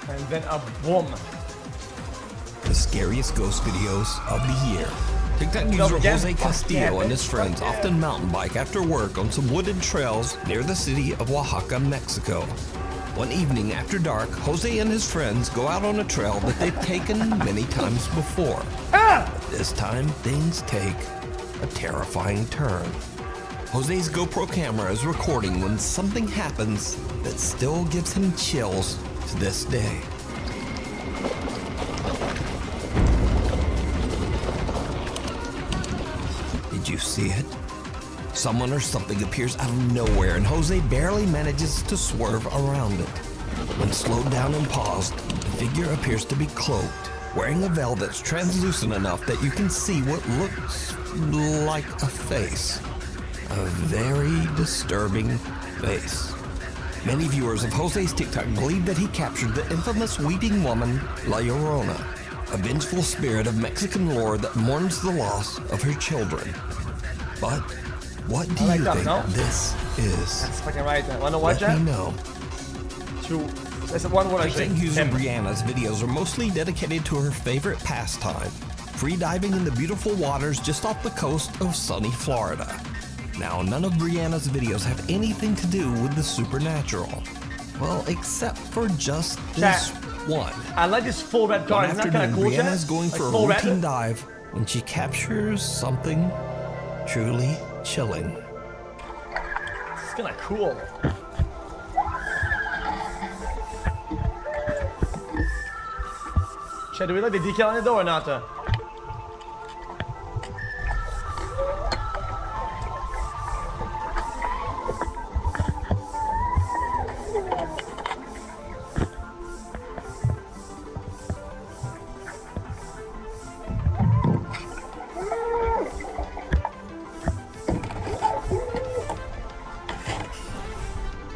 And then a boom. The scariest ghost videos of the year. TikTok user Jose Castillo and his friends often mountain bike after work on some wooded trails near the city of Oaxaca, Mexico. One evening after dark, Jose and his friends go out on a trail that they've taken many times before. This time, things take a terrifying turn. Jose's GoPro camera is recording when something happens that still gives him chills to this day. Did you see it? Someone or something appears out of nowhere and Jose barely manages to swerve around it. When slowed down and paused, the figure appears to be cloaked, wearing a veil that's translucent enough that you can see what looks like a face. A very disturbing face. Many viewers of Jose's TikTok believe that he captured the infamous weeping woman, La Llorona, a vengeful spirit of Mexican lore that mourns the loss of her children. But what do you think this is? That's fucking right. Wanna watch that? Let me know. That's the one I TikTok user Brianna's videos are mostly dedicated to her favorite pastime, free diving in the beautiful waters just off the coast of sunny Florida. Now, none of Brianna's videos have anything to do with the supernatural. Well, except for just this one. I like this full red car. One Isn't that kind of cool, Brianna's going for a routine dive when she captures something truly chilling. It's kind of cool. Cioè, do we like the decal on the door or not?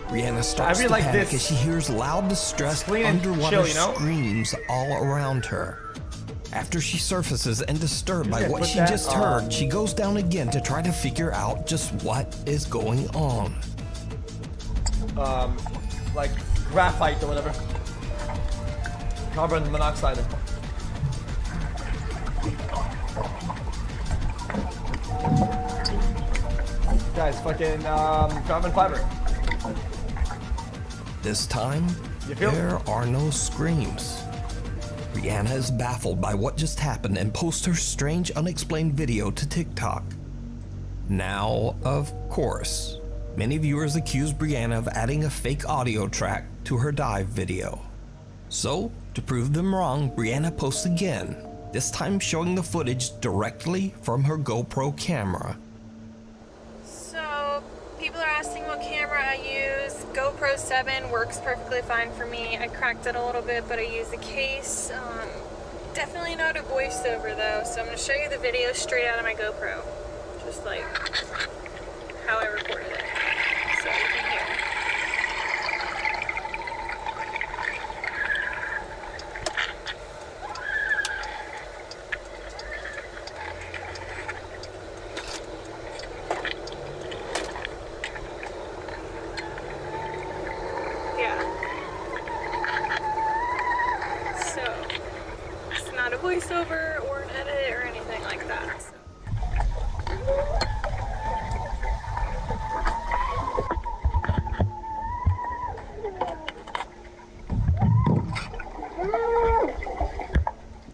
Brianna starts to panic as she hears loud, distressed underwater screams all around her. After she surfaces and disturbed by what she just heard, she goes down again to try to figure out just what is going on. Like graphite or whatever. Carbon monoxide. Guys, fucking carbon fiber. This time, there are no screams. Brianna is baffled by what just happened and posts her strange, unexplained video to TikTok. Now, of course, many viewers accuse Brianna of adding a fake audio track to her dive video. So, to prove them wrong, Brianna posts again, this time showing the footage directly from her GoPro camera. So, people are asking what camera I use. GoPro 7 works perfectly fine for me. I cracked it a little bit, but I use a case. Definitely not a voiceover though, so I'm going to show you the video straight out of my GoPro. Just like how I recorded it. So you can hear. Voiceover or an edit or anything like that. So.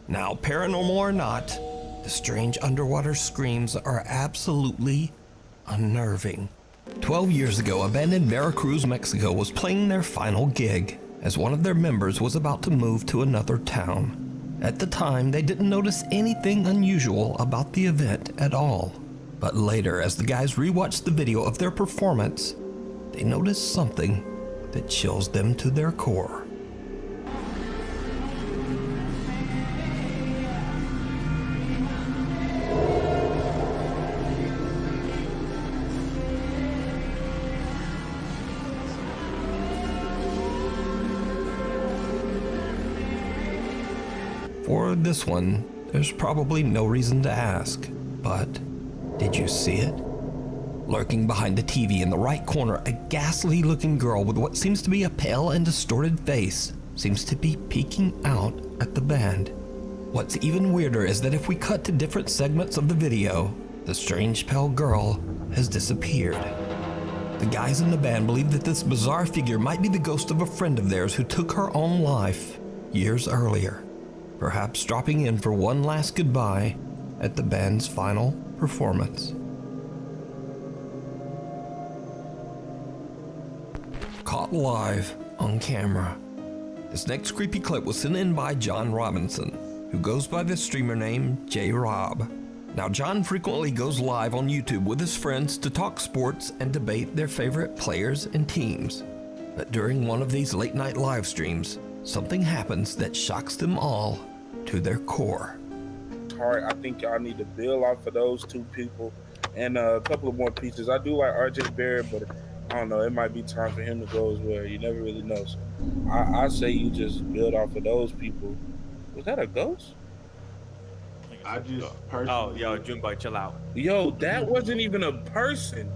Now, paranormal or not, the strange underwater screams are absolutely unnerving. 12 years ago, a band in Veracruz, Mexico was playing their final gig as one of their members was about to move to another town. At the time, they didn't notice anything unusual about the event at all. But later, as the guys rewatched the video of their performance, they noticed something that chills them to their core. For this one, there's probably no reason to ask, but did you see it? Lurking behind the TV in the right corner, a ghastly-looking girl with what seems to be a pale and distorted face seems to be peeking out at the band. What's even weirder is that if we cut to different segments of the video, the strange pale girl has disappeared. The guys in the band believe that this bizarre figure might be the ghost of a friend of theirs who took her own life years earlier, perhaps dropping in for one last goodbye at the band's final performance. Caught live on camera. This next creepy clip was sent in by John Robinson, who goes by the streamer name J-Rob. Now, John frequently goes live on YouTube with his friends to talk sports and debate their favorite players and teams. But during one of these late night live streams, something happens that shocks them all to their core. Hard. I think y'all need to build off of those two people and a couple of more pieces. I do like RJ Barrett, but I don't know, it might be time for him to go as well. You never really know. So I say you just build off of those people. Was that a ghost? I just personally... Oh, yo, Junebug, chill out. Yo, that wasn't even a person.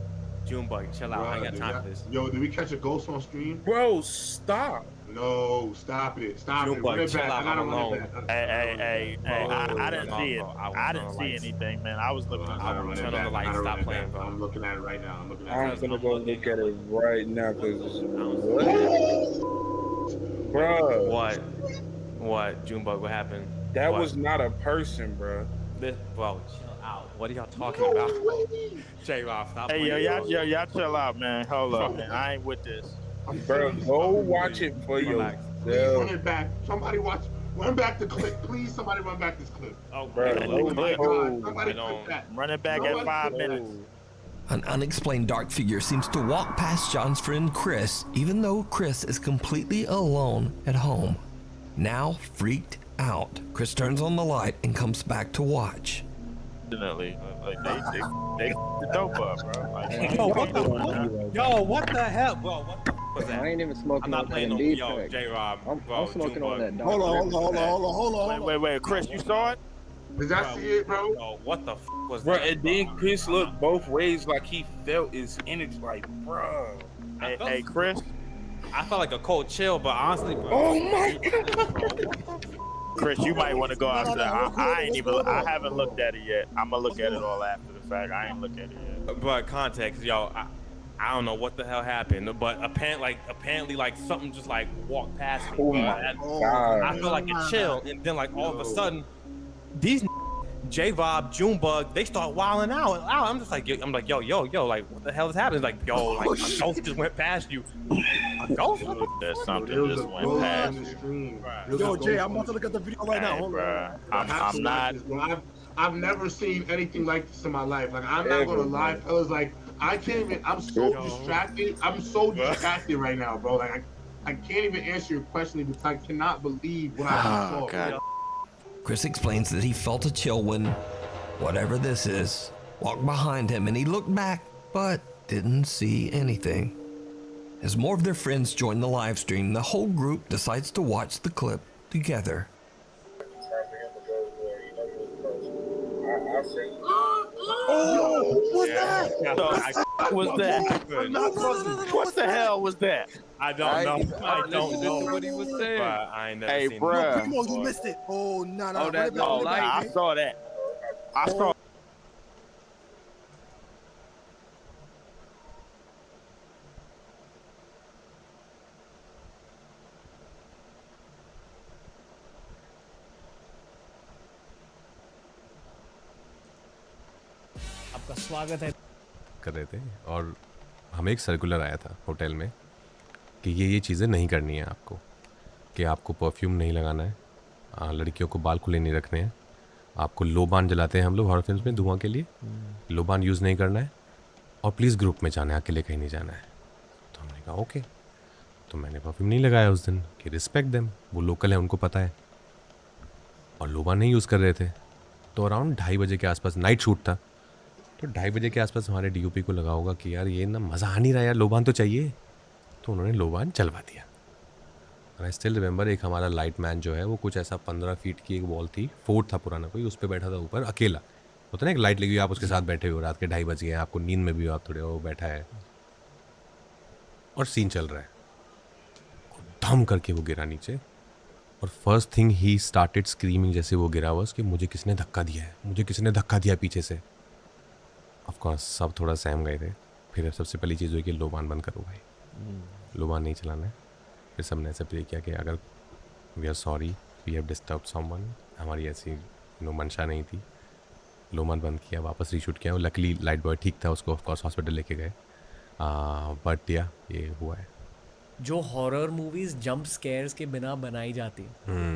Junebug, chill out. I ain't got time for this. Yo, did we catch a ghost on stream? Bro, stop. No, stop it. Stop it. Junebug, chill out. I'm alone. Hey, I didn't see it. I didn't see anything, man. I was looking at it. Turn on the lights. Stop playing, bro. I'm looking at it right now. I'm gonna go look at it right now because bro. What? Junebug, what happened? That was not a person, bro. Bro, chill out. What are y'all talking about? J-Rob, stop playing. Hey, y'all chill out, man. Hold up, man. I ain't with this. Bro, go watch it for yourself. Run it back. Somebody watch. Run back the clip. Please, somebody run back this clip. Oh, bro. Oh my God. Somebody clip that. Run it back at 5 minutes. An unexplained dark figure seems to walk past John's friend Chris, even though Chris is completely alone at home. Now freaked out, Chris turns on the light and comes back to watch. Definitely. Like they the dope up, bro. Like, Yo, what the hell? Bro, what the was that? I ain't even smoking. I'm not playing no yo, J-Rob. I'm smoking on that. Hold on. Wait, Chris, you saw it? Did I see it, bro? Yo, what the was bro, that? And then Chris looked both ways like he felt his energy, like, bro. Hey, Chris. I felt like a cold chill, but honestly, bro. Oh my God. Chris, you might want to go after that. I haven't looked at it yet. I'm gonna look at it all after the fact. I ain't looked at it yet. But context, yo, I don't know what the hell happened, but apparently, like something just like walked past me. Oh my God. I felt like it chilled, and then like all of a sudden, these J-Rob, Junebug, they start wilding out. I'm just like, yo, like what the hell is happening? Like, yo, like a ghost just went past you. A ghost? There's something just went past you. Yo, Jay, I'm about to look at the video right now. Hold on. I'm not. I've never seen anything like this in my life. Like, I'm not gonna lie, fellas. Like, I can't even. I'm so distracted. I'm so distracted right now, bro. Like, I can't even answer your question because I cannot believe what I saw. God. Chris explains that he felt a chill when, whatever this is, walked behind him, and he looked back, but didn't see anything. As more of their friends join the live stream, the whole group decides to watch the clip together. Oh, what's that? What's that? What the hell was that? I don't know. I don't know what he was saying. I ain't never Hey, seen bruh. Come on, you missed it. Oh, no. Oh, that I saw that. I saw. आपका स्वागत है कर रहे थे और हमें एक circular आया था होटल में कि ये चीज़ें नहीं करनी है आपको, कि आपको परफ्यूम नहीं लगाना है, लड़कियों को बाल खुले नहीं रखने हैं, आपको लोबान जलाते हैं हम लोग हॉरर फिल्म्स में धुआं के लिए, लोबान यूज़ नहीं करना है और प्लीज़ ग्रुप में जाना है, अकेले कहीं नहीं जाना है। तो हमने कहा ओके, तो मैंने परफ्यूम नहीं लगाया उस दिन कि रिस्पेक्ट देम, वो लोकल है उनको पता है, और लोबान नहीं यूज़ कर रहे थे। तो अराउंड 2:30 बजे के आसपास नाइट शूट था, तो 2:30 बजे के आसपास हमारे डीओपी को लगा होगा कि यार ये ना मज़ा आ नहीं रहा यार, लोबान तो चाहिए, तो उन्होंने लोबान चलवा दिया। और आई स्टिल रिमेंबर एक हमारा लाइट मैन जो है वो कुछ ऐसा 15 फीट की एक वॉल थी, फोर्ट था पुराना कोई, उस पर बैठा था ऊपर अकेला, होता ना एक लाइट लगी हुई, आप उसके साथ बैठे हो, रात के 2:30 बज गए, आपको नींद में भी हो, आप थोड़े वो बैठा है और सीन चल रहा है, और धम करके वो गिरा नीचे और first thing he started screaming जैसे वो गिरा हुआ कि मुझे किसने धक्का दिया है, मुझे किसने धक्का दिया पीछे से। ऑफ कोर्स सब थोड़ा सहम गए थे। फिर सबसे पहली चीज़ हुई कि लोबान बंद करो भाई, लोबान नहीं चलाना है। फिर सबने ऐसे प्रे किया कि अगर we are sorry we have disturb someone, हमारी ऐसी मंशा नहीं थी। लोबान बंद किया, वापस रीशूट किया। लकली लाइट बॉय ठीक था, उसको ऑफ कोर्स हॉस्पिटल लेके गए। बट या ये हुआ है। जो हॉरर मूवीज जंप स्केयर्स के बिना बनाई जाती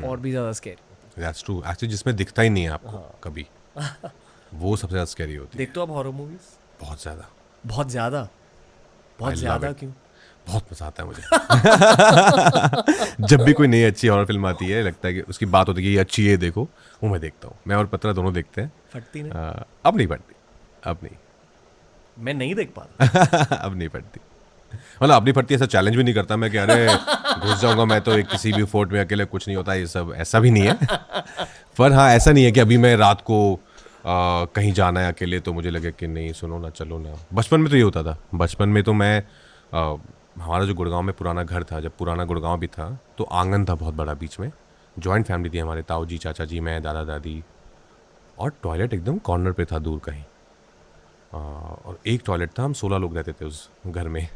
और भी ज़्यादा स्कैरी। That's true. एक्चुअली जिसमें दिखता ही नहीं है आपको कभी, वो सबसे ज़्यादा स्कैरी होती है। देखते हो आप हॉरर मूवीज? बहुत ज़्यादा। बहुत ज़्यादा? बहुत ज़्यादा क्यों? बहुत मजा आता है मुझे। जब भी कोई नई अच्छी हॉरर फिल्म आती है, लगता है कि उसकी बात होती है कि ये अच्छी है, देखो, वो मैं देखता हूँ। मैं और पत्रा दोनों देखते हैं। फटती नहीं? अब नहीं फटती, अब नहीं। मैं नहीं देख पाता। अब नहीं फटती, मतलब अब नहीं फटती। ऐसा चैलेंज भी नहीं करता मैं कि अरे घुस जाऊंगा मैं तो एक किसी भी फोर्ट में अकेले, कुछ नहीं होता ये सब, ऐसा भी नहीं है। पर हाँ, ऐसा नहीं है कि अभी मैं रात को कहीं जाना है अकेले तो मुझे लगे कि नहीं सुनो ना, चलो ना। बचपन में तो ये होता था। बचपन में तो मैं हमारा जो गुड़गांव में पुराना घर था, जब पुराना गुड़गांव भी था, तो आंगन था बहुत बड़ा बीच में। जॉइंट फैमिली थी हमारे, ताऊ जी, चाचा जी, मैं, दादा दादी, और टॉयलेट एकदम कॉर्नर पे था दूर कहीं। और एक टॉयलेट था, हम 16 लोग रहते थे उस घर में।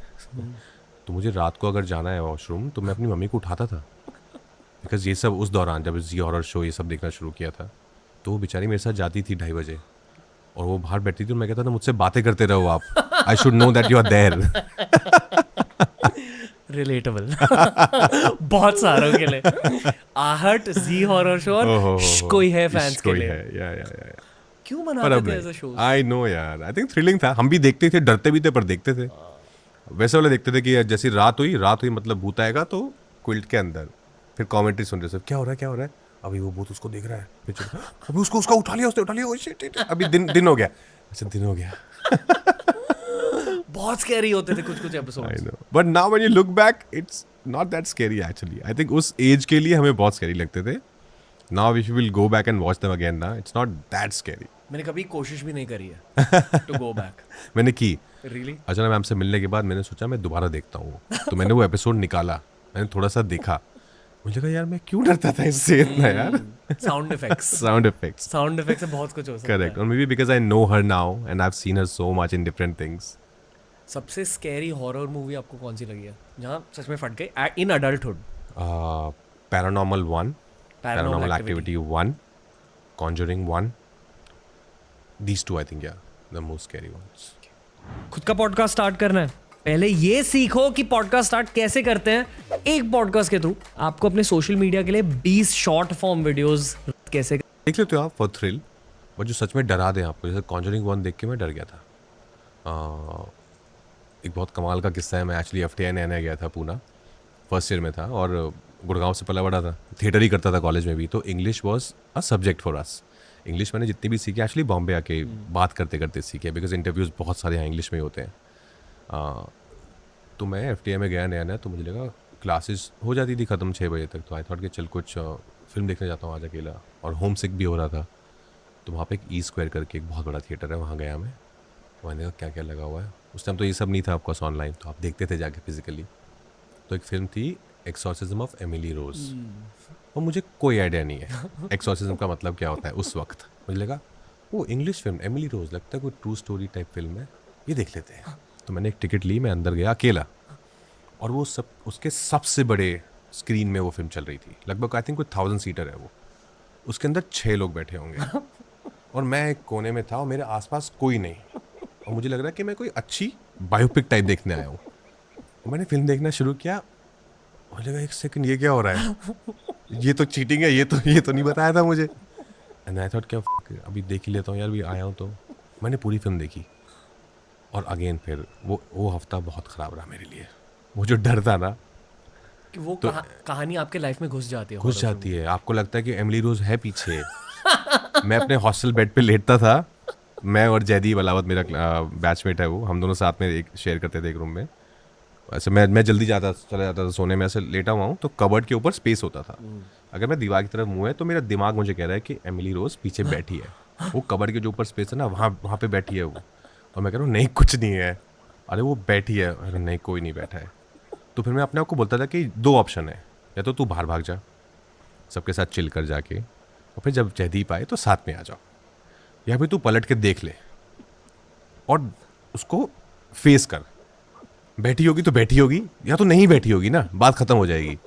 तो मुझे रात को अगर जाना है वॉशरूम तो मैं अपनी मम्मी को उठाता था, बिकॉज ये सब उस दौरान जब जी हॉरर शो ये सब देखना शुरू किया था, तो वो बेचारी मेरे साथ जाती थी 2:30 बजे, और वो बाहर बैठती थी और मैं कहता था मुझसे बातें करते रहो आप, I should know that you are there. Relatable. बहुत सारों के लिए। आहट, जी हॉरर शो और कोई है फैंस के लिए। या क्यों बनाते थे ऐसा शो? आई नो यार, आई थिंक थ्रिलिंग था। हम भी देखते थे, डरते भी थे पर देखते थे। वैसे वाले देखते थे कि जैसी रात हुई मतलब भूत आएगा तो क्विल्ट के अंदर, फिर कमेंट्री सुन रहे थे, क्या हो रहा है, अभी वो भूत उसको देख रहा है, अभी उसका उठा लिया उसने, ओह शिट, अभी दिन हो गया। अच्छा, दिन हो गया। बहुत स्कैरी होते थे कुछ episodes. I know, but now when you look back it's not that scary actually. I think उस एज के लिए हमें बहुत स्कैरी लगते थे। Now if you will go back and watch them again ना, इट्स नॉट दैट स्कैरी। मैंने कभी कोशिश भी नहीं करी है टू गो बैक। मैंने की। Really? अचानक मैम से मिलने के बाद मैंने सोचा मैं दोबारा देखता हूँ, तो मैंने वो एपिसोड निकाला, मैंने थोड़ा सा देखा, मुझे लगा यार मैं क्यों डरता था इससे इतना यार। साउंड इफेक्ट्स से बहुत कुछ हो सकता है। करेक्ट, और may be because I know her now and I have seen her so much in different things. सबसे स्कैरी हॉरर मूवी आपको कौन सी लगी है जहाँ सच में फट गई in adulthood? Paranormal 1, paranormal activity 1, conjuring 1, these two I think yeah the most scary ones. खुद का पॉडकास्ट स्टार्ट करना है, पहले ये सीखो कि पॉडकास्ट स्टार्ट कैसे करते हैं। एक पॉडकास्ट के थ्रू आपको अपने सोशल मीडिया के लिए 20 शॉर्ट फॉर्म वीडियोस कैसे देख लेते हो आप फॉर थ्रिल, और जो सच में डरा दें आपको। जैसे कॉन्जरिंग 1 देख के मैं डर गया था। एक बहुत कमाल का किस्सा है। मैं एक्चुअली FTI नया गया था, पूना फर्स्ट ईयर में था, और गुड़गांव से पला बड़ा था, थिएटर ही करता था कॉलेज में भी, तो English was a subject for us. English मैंने जितनी भी सीखी एक्चुअली बॉम्बे आके बात करते करते सीखे, बिकॉज इंटरव्यूज़ बहुत सारे यहाँ इंग्लिश में होते हैं। तो मैं FTI में गया नया, तो मुझे लगा क्लासेस हो जाती थी ख़त्म 6 बजे तक, तो आई थॉट कि चल कुछ फिल्म देखने जाता हूँ आज अकेला, और होम सिक भी हो रहा था। तो वहाँ पे एक E² करके एक बहुत बड़ा थिएटर है, वहाँ गया मैं। मैंने कहा क्या क्या लगा हुआ है। उस टाइम तो ये सब नहीं था ऑफकोर्स ऑनलाइन, तो आप देखते थे जाके फिजिकली। तो एक फिल्म थी एक्सॉर्सिज्म ऑफ एमिली रोज, और मुझे कोई आइडिया नहीं है एक्सॉर्सिज्म का मतलब क्या होता है। उस वक्त मुझे लगा वो इंग्लिश फिल्म एमिली रोज, लगता है कोई ट्रू स्टोरी टाइप फिल्म है, ये देख लेते हैं। तो मैंने एक टिकट ली, मैं अंदर गया अकेला, और वो सब उसके सबसे बड़े स्क्रीन में वो फिल्म चल रही थी। लगभग आई थिंक कोई 1000 सीटर है वो, उसके अंदर 6 लोग बैठे होंगे, और मैं एक कोने में था और मेरे आसपास कोई नहीं, और मुझे लग रहा है कि मैं कोई अच्छी बायोपिक टाइप देखने आया हूँ। मैंने फिल्म देखना शुरू किया, मुझे लगा एक सेकंड ये क्या हो रहा है, ये तो चीटिंग है, ये तो नहीं बताया था मुझे। एंड आई थॉट क्या अभी देख ही लेता हूँ यार, भी आया हूँ। तो मैंने पूरी फिल्म देखी, और अगेन फिर वो हफ्ता बहुत ख़राब रहा मेरे लिए। वो जो डर था ना कि वो तो कहानी आपके लाइफ में घुस जाती है, आपको लगता है कि एमिली रोज है पीछे। मैं अपने हॉस्टल बेड पे लेटता था, मैं और जैदी बलावत मेरा बैचमेट है, वो हम दोनों साथ में एक शेयर करते थे एक रूम में। ऐसे मैं जल्दी चला जाता था सोने में, ऐसे लेटा हुआ हूँ तो कबर्ड के ऊपर स्पेस होता था। अगर मैं दीवार की तरफ मुँह है तो मेरा दिमाग मुझे कह रहा है कि एमिली रोज पीछे बैठी है, वो कबर्ड के जो ऊपर स्पेस है ना, वहाँ पे बैठी है वो। और मैं कह रहा हूँ नहीं कुछ नहीं है, अरे वो बैठी है, अरे नहीं कोई नहीं बैठा है। तो फिर मैं अपने आप को बोलता था कि 2 ऑप्शन है, या तो तू बाहर भाग जा, सबके साथ चिल कर जाके, और फिर जब जयदीप आए तो साथ में आ जाओ, या फिर तू पलट के देख ले और उसको फेस कर। बैठी होगी तो बैठी होगी, या तो नहीं बैठी होगी ना, बात खत्म हो जाएगी।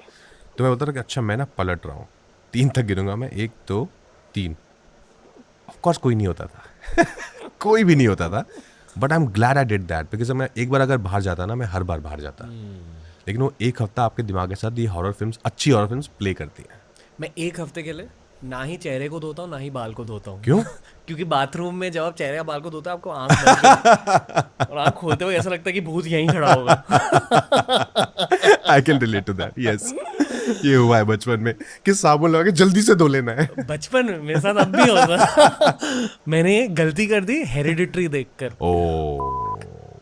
तो मैं बता रहा कि अच्छा मैं ना पलट रहा हूँ, 3 तक गिनूंगा मैं, 1 2 3। ऑफकोर्स कोई नहीं होता था कोई भी नहीं होता था, but I am glad I did that, because मैं एक बार अगर बाहर जाता ना, मैं हर बार बाहर जाता। लेकिन वो एक हफ्ता आपके दिमाग के साथ ये हॉरर फिल्म्स, अच्छी हॉरर फिल्म्स प्ले करती हैं। मैं एक हफ्ते के लिए ना ही चेहरे को धोता हूँ ना ही बाल को धोता हूँ। क्यों? क्योंकि बाथरूम में जब आप चेहरे या बाल को धोते हो आपको आंख बंद करनी, और आंख खोलते हुए ऐसा लगता है कि भूत यहीं खड़ा होगा। I can relate to that, yes. ये हुआ है बचपन में कि साबुन लगा के जल्दी से धो लेना है। बचपन में मेरे साथ अब भी होता। मैंने ये गलती कर दी हेरिडिटरी देखकर।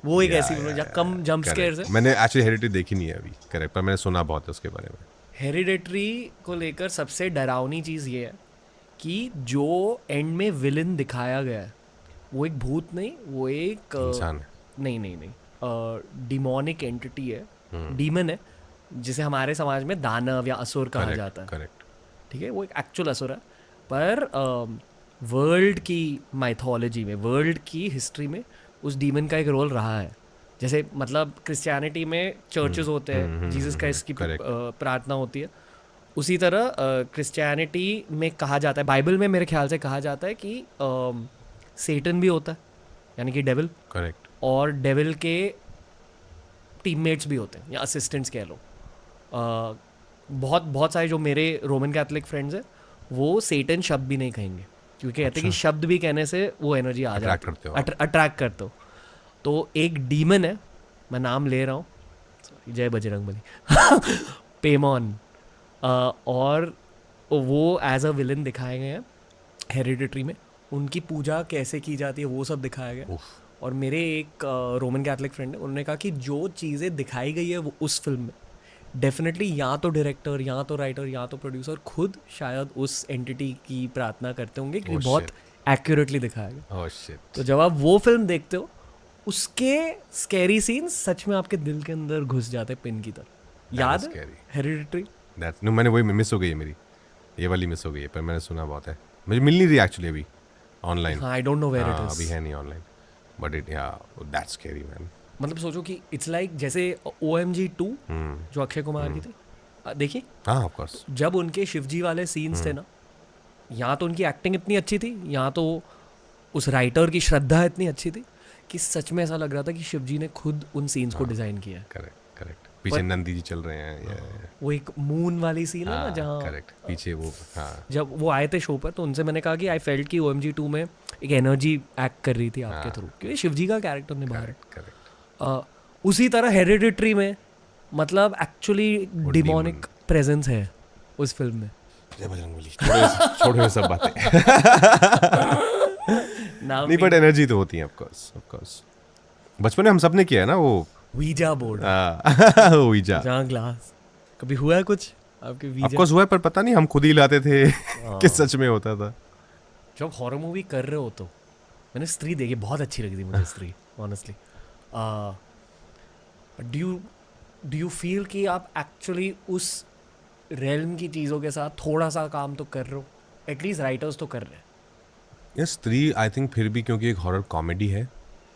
वो एक ऐसी फिल्म है जहाँ कम जंप स्केयर्स है। मैंने एक्चुअली हेरिडिटरी देखी नहीं है अभी, करेक्ट, पर मैंने सुना बहुत है उसके बारे में। हेरिडिटरी को लेकर सबसे डरावनी चीज़ ये है कि जो एंड में विलन दिखाया गया है वो एक भूत नहीं, वो एक इंसान है। नहीं, डिमोनिक एंटिटी है, डीमन है, जिसे हमारे समाज में दानव या असुर कहा जाता है। करेक्ट। ठीक है, वो एक एक्चुअल असुर है, पर वर्ल्ड की माइथोलॉजी में, वर्ल्ड की हिस्ट्री में उस डीमन का एक रोल रहा है। जैसे मतलब क्रिश्चियनिटी में चर्चेस होते हैं, जीसस क्राइस्ट की प्रार्थना होती है, उसी तरह क्रिश्चियनिटी में कहा जाता है, बाइबल में मेरे ख्याल से कहा जाता है कि सेटन भी होता है, यानी कि डेविल। करेक्ट। और डेविल के टीममेट्स भी होते हैं या असिस्टेंट्स कह लो। बहुत सारे जो मेरे रोमन कैथोलिक फ्रेंड्स हैं वो सेटन शब्द भी नहीं कहेंगे, क्योंकि कहते हैं कि शब्द भी कहने से वो एनर्जी आ जाती है, अट्रैक्ट करते हो। तो एक डीमन है, मैं नाम ले रहा हूँ, जय बजरंगबली, पेमॉन, और वो एज अ विलन दिखाए गए हैं हेरिडिटरी में। उनकी पूजा कैसे की जाती है वो सब दिखाया गया। और मेरे एक रोमन कैथोलिक फ्रेंड है, उन्होंने कहा कि जो चीज़ें दिखाई गई है वो उस फिल्म में, डेफिनेटली या तो डायरेक्टर, या तो राइटर, या तो प्रोड्यूसर खुद शायद उस एंटिटी की प्रार्थना करते होंगे, क्योंकि बहुत एक्यूरेटली दिखाया गया। तो जब आप वो फिल्म देखते हो, उसके स्कैरी सीन्स सच में आपके दिल के अंदर घुस जाते पिन की तरह। याद है हेरिडिटरी? नो, मैंने वही मिस हो गई है मेरी, ये वाली मिस हो गई है, पर मैंने सुना बहुत है, मुझे मिल नहीं रही एक्चुअली अभी online. I don't know where it is, अभी है नहीं online, but it that's scary man. मतलब सोचो कि इट्स लाइक जैसे OMG 2 जो अक्षय कुमार की थी, देखिए। हाँ, ऑफ कोर्स। जब उनके शिवजी वाले सीन्स थे ना, यहाँ तो उनकी एक्टिंग इतनी अच्छी थी, यहाँ तो उस राइटर की श्रद्धा इतनी अच्छी थी कि सच में ऐसा लग रहा था कि शिवजी ने खुद उन सीन्स को डिजाइन किया है। करेक्ट। पीछे नंदी जी चल रहे हैं। वो एक मून वाली सीन है ना, जहाँ करेक्ट पीछे वो, जब वो आए थे शो पर, तो उनसे मैंने कहा कि आई फेल्ट कि OMG 2 में एक एनर्जी एक्ट कर रही थी आपके थ्रू, क्योंकि शिवजी का कैरेक्टर निभा रहे। उसी तरह हेरिडिटरी में मतलब एक्चुअली डिमोनिक प्रेजेंस है उस फिल्म में। जय बजरंगबली। छोड़ो ये सब बातें। नहीं, बट एनर्जी तो होती है ऑफ कोर्स। बचपन में हम सब ने किया है ना वो वीजा बोर्ड, वीजा, जहाँ ग्लास। कभी हुआ है कुछ आपके वीजा? ऑफ कोर्स हुआ है, पर पता नहीं हम खुद ही लाते थे कि सच में होता था। जब हॉरर मूवी कर रहे हो तो मैंने स्त्री देखी, बहुत अच्छी लगी थी मुझे स्त्री, ऑनेस्टली। डू यू फील कि आप एक्चुअली उस रेल्म की चीज़ों के साथ थोड़ा सा काम तो कर रहे हो? एटलीस्ट राइटर्स तो कर रहे हैं। ये स्त्री आई थिंक फिर भी क्योंकि एक हॉरर कॉमेडी है,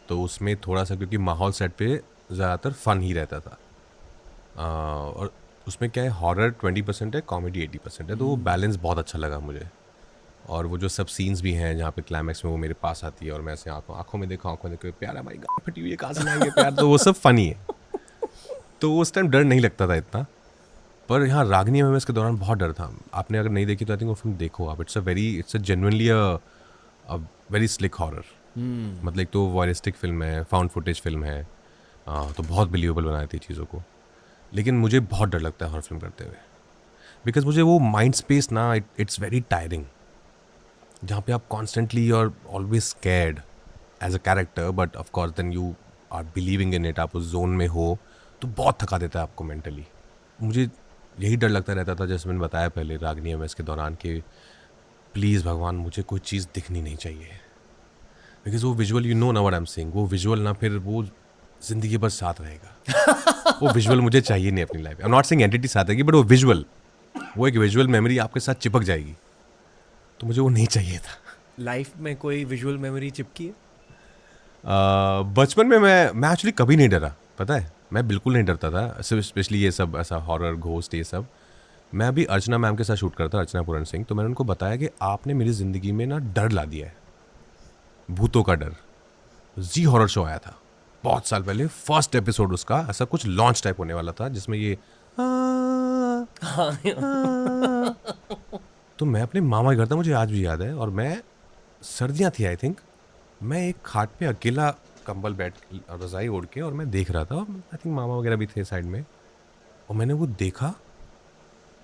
तो उसमें थोड़ा सा, क्योंकि माहौल सेट पे ज़्यादातर फन ही रहता था, और उसमें क्या है, हॉरर 20% है, कॉमेडी 80% है, तो वो बैलेंस बहुत अच्छा लगा मुझे। और वो जो सब सीन्स भी हैं जहाँ पे क्लाइमैक्स में वो मेरे पास आती है और मैं ऐसे आंखों में देखो प्यार हमारी गाँव फटी हुई है, कहाँ से लाएंगे प्यार, तो वो सब फनी है। तो उस टाइम डर नहीं लगता था इतना, पर यहाँ रागनी में इसके दौरान बहुत डर था। आपने अगर नहीं देखी तो आई थिंक वो फिल्म देखो आप। It's a genuinely a very slick horror. मतलब एक तो वॉयरिस्टिक फिल्म है, फाउंड फुटेज फिल्म है, तो बहुत बिलीवेबल बनाई थी चीज़ों को। लेकिन मुझे बहुत डर लगता है हॉरर फिल्म करते हुए, बिकॉज मुझे वो माइंड स्पेस ना, इट्स वेरी टायरिंग, जहाँ पे आप कॉन्स्टेंटली और always scared as a character, but of course then you are believing in it, आप उस जोन में हो, तो बहुत थका देता है आपको मेंटली। मुझे यही डर लगता रहता था, जैसे मैंने बताया पहले रागनी एमएस के दौरान, कि प्लीज़ भगवान मुझे कोई चीज़ दिखनी नहीं चाहिए, बिकॉज वो विजुअल, यू नो ना व्हाट आई एम सेइंग, वो विजुअल ना फिर वो ज़िंदगी भर साथ रहेगा। वो विजुअल मुझे चाहिए नहीं अपनी life. I am not saying entity साथ रहेगी, बट वो विजुअल वो एक विजुअल मेमोरी आपके साथ चिपक जाएगी, तो मुझे वो नहीं चाहिए था। लाइफ में कोई विजुअल मेमोरी चिपकी है? बचपन में मैं एक्चुअली कभी नहीं डरा, पता है, मैं बिल्कुल नहीं डरता था, स्पेशली ये सब ऐसा हॉरर घोस्ट ये सब। मैं अभी अर्चना मैम के साथ शूट करता, अर्चना पूरन सिंह, तो मैंने उनको बताया कि आपने मेरी ज़िंदगी में ना डर ला दिया है, भूतों का डर। जी हॉरर शो आया था बहुत साल पहले, फर्स्ट एपिसोड उसका ऐसा कुछ लॉन्च टाइप होने वाला था जिसमें ये तो मैं अपने मामा के घर था, मुझे आज भी याद है, और मैं सर्दियाँ थी आई थिंक, मैं एक खाट पे अकेला कंबल बैठ रज़ाई ओढ़ के और मैं देख रहा था, आई थिंक मामा वगैरह भी थे साइड में, और मैंने वो देखा।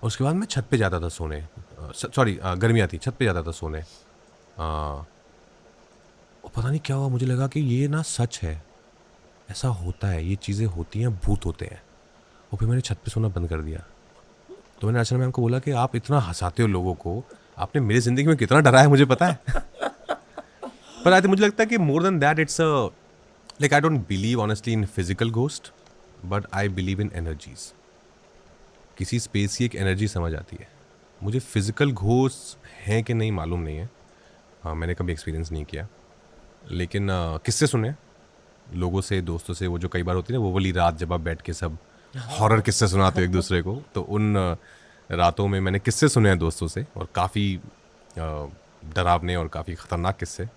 और उसके बाद मैं छत पे जाता था सोने, सॉरी गर्मियाँ थी, छत पे जाता था सोने। और पता नहीं क्या हुआ, मुझे लगा कि ये ना सच है, ऐसा होता है, ये चीज़ें होती हैं, भूत होते हैं। और फिर मैंने छत पे सोना बंद कर दिया। तो मैंने अर्चना मैम को बोला कि आप इतना हंसाते हो लोगों को, आपने मेरी ज़िंदगी में कितना डराया मुझे पता है। पर आज मुझे लगता है कि more than that it's like I don't believe honestly in physical ghost, but I believe in energies. किसी स्पेस की एक एनर्जी समझ आती है। मुझे फिजिकल घोस्ट हैं कि नहीं मालूम नहीं है, मैंने कभी एक्सपीरियंस नहीं किया, लेकिन किस्से सुने लोगों से, दोस्तों से, वो जो कई बार होती है ना वो वाली रात जब आप बैठ के सब हॉरर किस्से सुनाते हो एक दूसरे को, तो उन रातों में मैंने किस्से सुने हैं दोस्तों से, और काफ़ी डरावने और काफ़ी ख़तरनाक किस्से,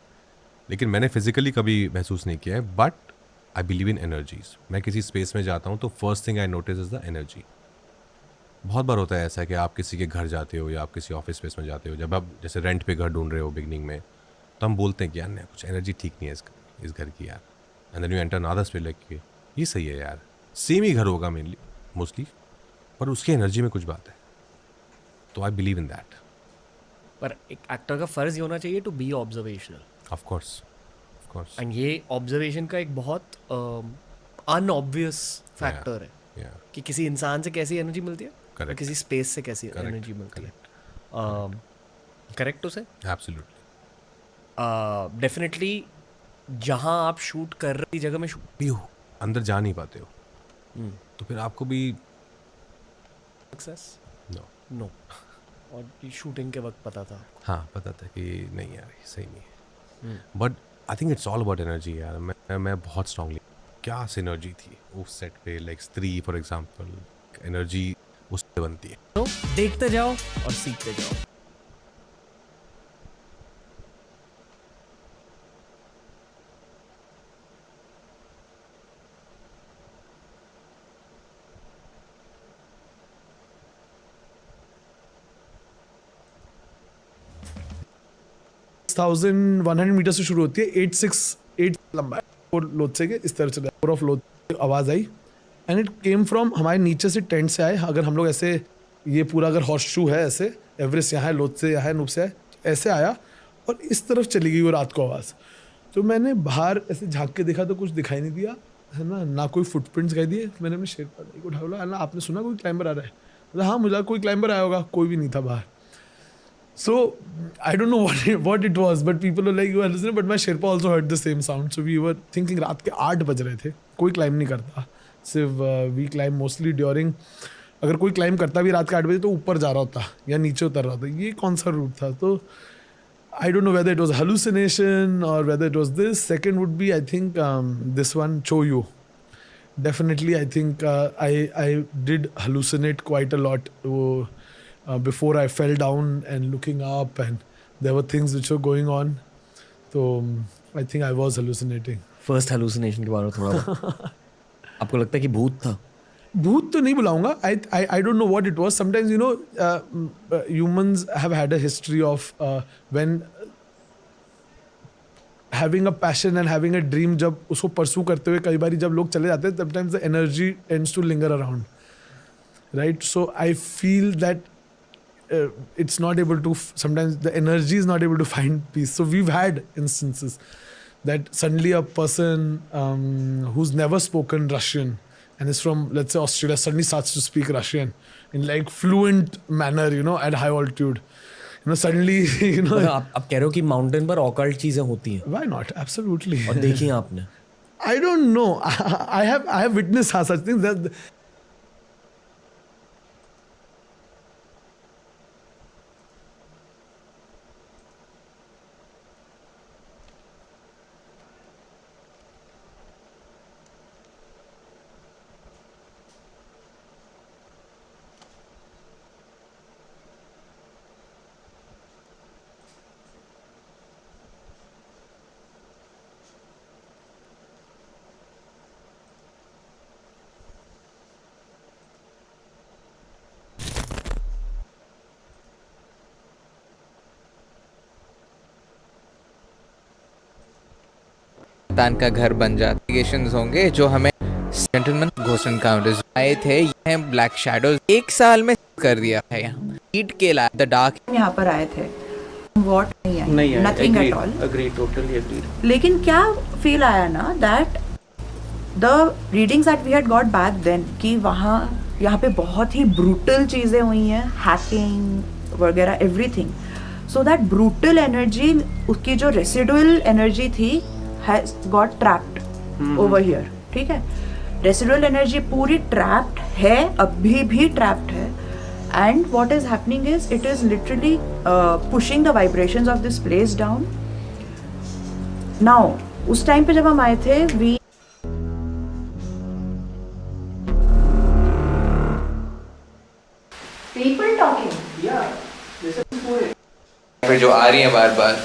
लेकिन मैंने फिजिकली कभी महसूस नहीं किया है। But I believe in energies. मैं किसी स्पेस में जाता हूँ तो first thing I notice is the energy. बहुत बार होता है ऐसा कि आप किसी के घर जाते हो या आप किसी ऑफिस स्पेस में जाते हो, जब आप जैसे रेंट पे घर ढूंढ रहे हो बिगनिंग में, तो हम बोलते हैं कि यार नहीं, कुछ एनर्जी ठीक नहीं है इस घर की यार, and then you enter another space like ये सही है यार, सेम ही घर होगा मेनली मोस्टली, पर उसकी एनर्जी में कुछ बात है, तो आई बिलीव इन दैट। पर एक एक्टर का फर्ज ये होना चाहिए to be observational, of course, and ये ऑब्जर्वेशन का एक बहुत अनऑब्वियस फैक्टर है कि किसी इंसान से कैसी एनर्जी मिलती है और किसी स्पेस से कैसी एनर्जी मिलती है। करेक्ट उसे एब्सोल्युटली, डेफिनेटली जहाँ आप शूट कर रही जगह में शूट भी हो, अंदर जा नहीं पाते हो, तो फिर आपको भी सक्सेस नो। और शूटिंग के वक्त पता था? हाँ, पता था कि नहीं यार ये सही नहीं है, but I think it's all about energy यार। मैं बहुत स्ट्रांगली, क्या सिनर्जी थी उस सेट पे, लाइक स्त्री फॉर एग्जांपल, एनर्जी उससे बनती है। तो देखते जाओ और सीखते जाओ। थाउजेंड 100 मीटर से शुरू होती है, 868 लंबा है, और लोत्से के इस तरह से ऑफ लोत्से आवाज़ आई, एंड इट केम फ्रॉम हमारे नीचे से टेंट से आए। अगर हम लोग ऐसे, ये पूरा अगर हॉर्स शू है ऐसे, एवरेस्ट यहाँ है, लोत्से यहाँ है, नूब से है, ऐसे आया और इस तरफ चली गई वो रात को आवाज़। तो मैंने बाहर ऐसे झांक के देखा तो कुछ दिखाई नहीं दिया, है ना कोई फुटप्रिंट्स दिखाई दिए। मैंने अपने शेर पर को उठा, बोला ना आपने सुना कोई क्लाइंबर आ रहा है? बोला हाँ, मुझे कोई क्लाइंबर आया होगा, कोई भी नहीं था बाहर। So I don't know what it was, but people were like, you are listening, but my Sherpa also heard the same sound. So we were thinking रात के 8 बज रहे थे, कोई क्लाइम नहीं करता, सिर्फ we climb mostly during, अगर कोई क्लाइम करता भी रात के 8 बजे तो ऊपर जा रहा होता या नीचे उतर रहा होता। ये कौन सा रूट था? तो I don't know whether it was hallucination or whether it was this. Second would be, I think, this one, Choyu. Definitely, I think I did hallucinate quite a lot. Before I fell down and looking up, and there were things which were going on. So I think I was hallucinating. First hallucination के बारे में थोड़ा आपको लगता है कि भूत था? भूत तो नहीं बुलाऊंगा. I don't know what it was. Sometimes, you know, humans have had a history of when having a passion and having a dream, जब उसको pursue करते हुए कई बारी जब लोग चले जाते हैं, sometimes the energy tends to linger around, right? So I feel that it's not able to, sometimes the energy is not able to find peace. So we've had instances that suddenly a person who's never spoken Russian and is from, let's say, Australia, suddenly starts to speak Russian in like fluent manner, you know, at high altitude. You know, suddenly, you know. आप कह रहे हो कि mountain पर occult चीजें होती हैं? Why not? Absolutely. और देखी आपने? I don't know. I have witnessed such things that तान का घर बन जाता है। होंगे जो हमें जेंटलमैन घोस्ट एनकाउंटर्स आए थे, ये ब्लैक शैडोज 1 साल में कर दिया है। यहाँ हीट के ला द डार्क यहाँ पर आए थे, वॉट नहीं है, nothing at all, agreed, totally agreed. लेकिन क्या फील आया ना that the readings that we had got back then कि वहाँ यहाँ पे बहुत ही ब्रूटल चीज़ें हुई हैं, हैकिंग वगैरह everything. So that brutal energy, उसकी जो रेसिडुअल एनर्जी थी, has got trapped over here. ठीक है, रेसिडुअल एनर्जी पूरी ट्रैप्ड है, अभी भी ट्रैप्ड है। And what is happening is it is literally pushing the vibrations of this place down. Now उस टाइम पे जब हम आए थे, we people talking, yeah, this is for it. फिर जो आ रही है बार बार।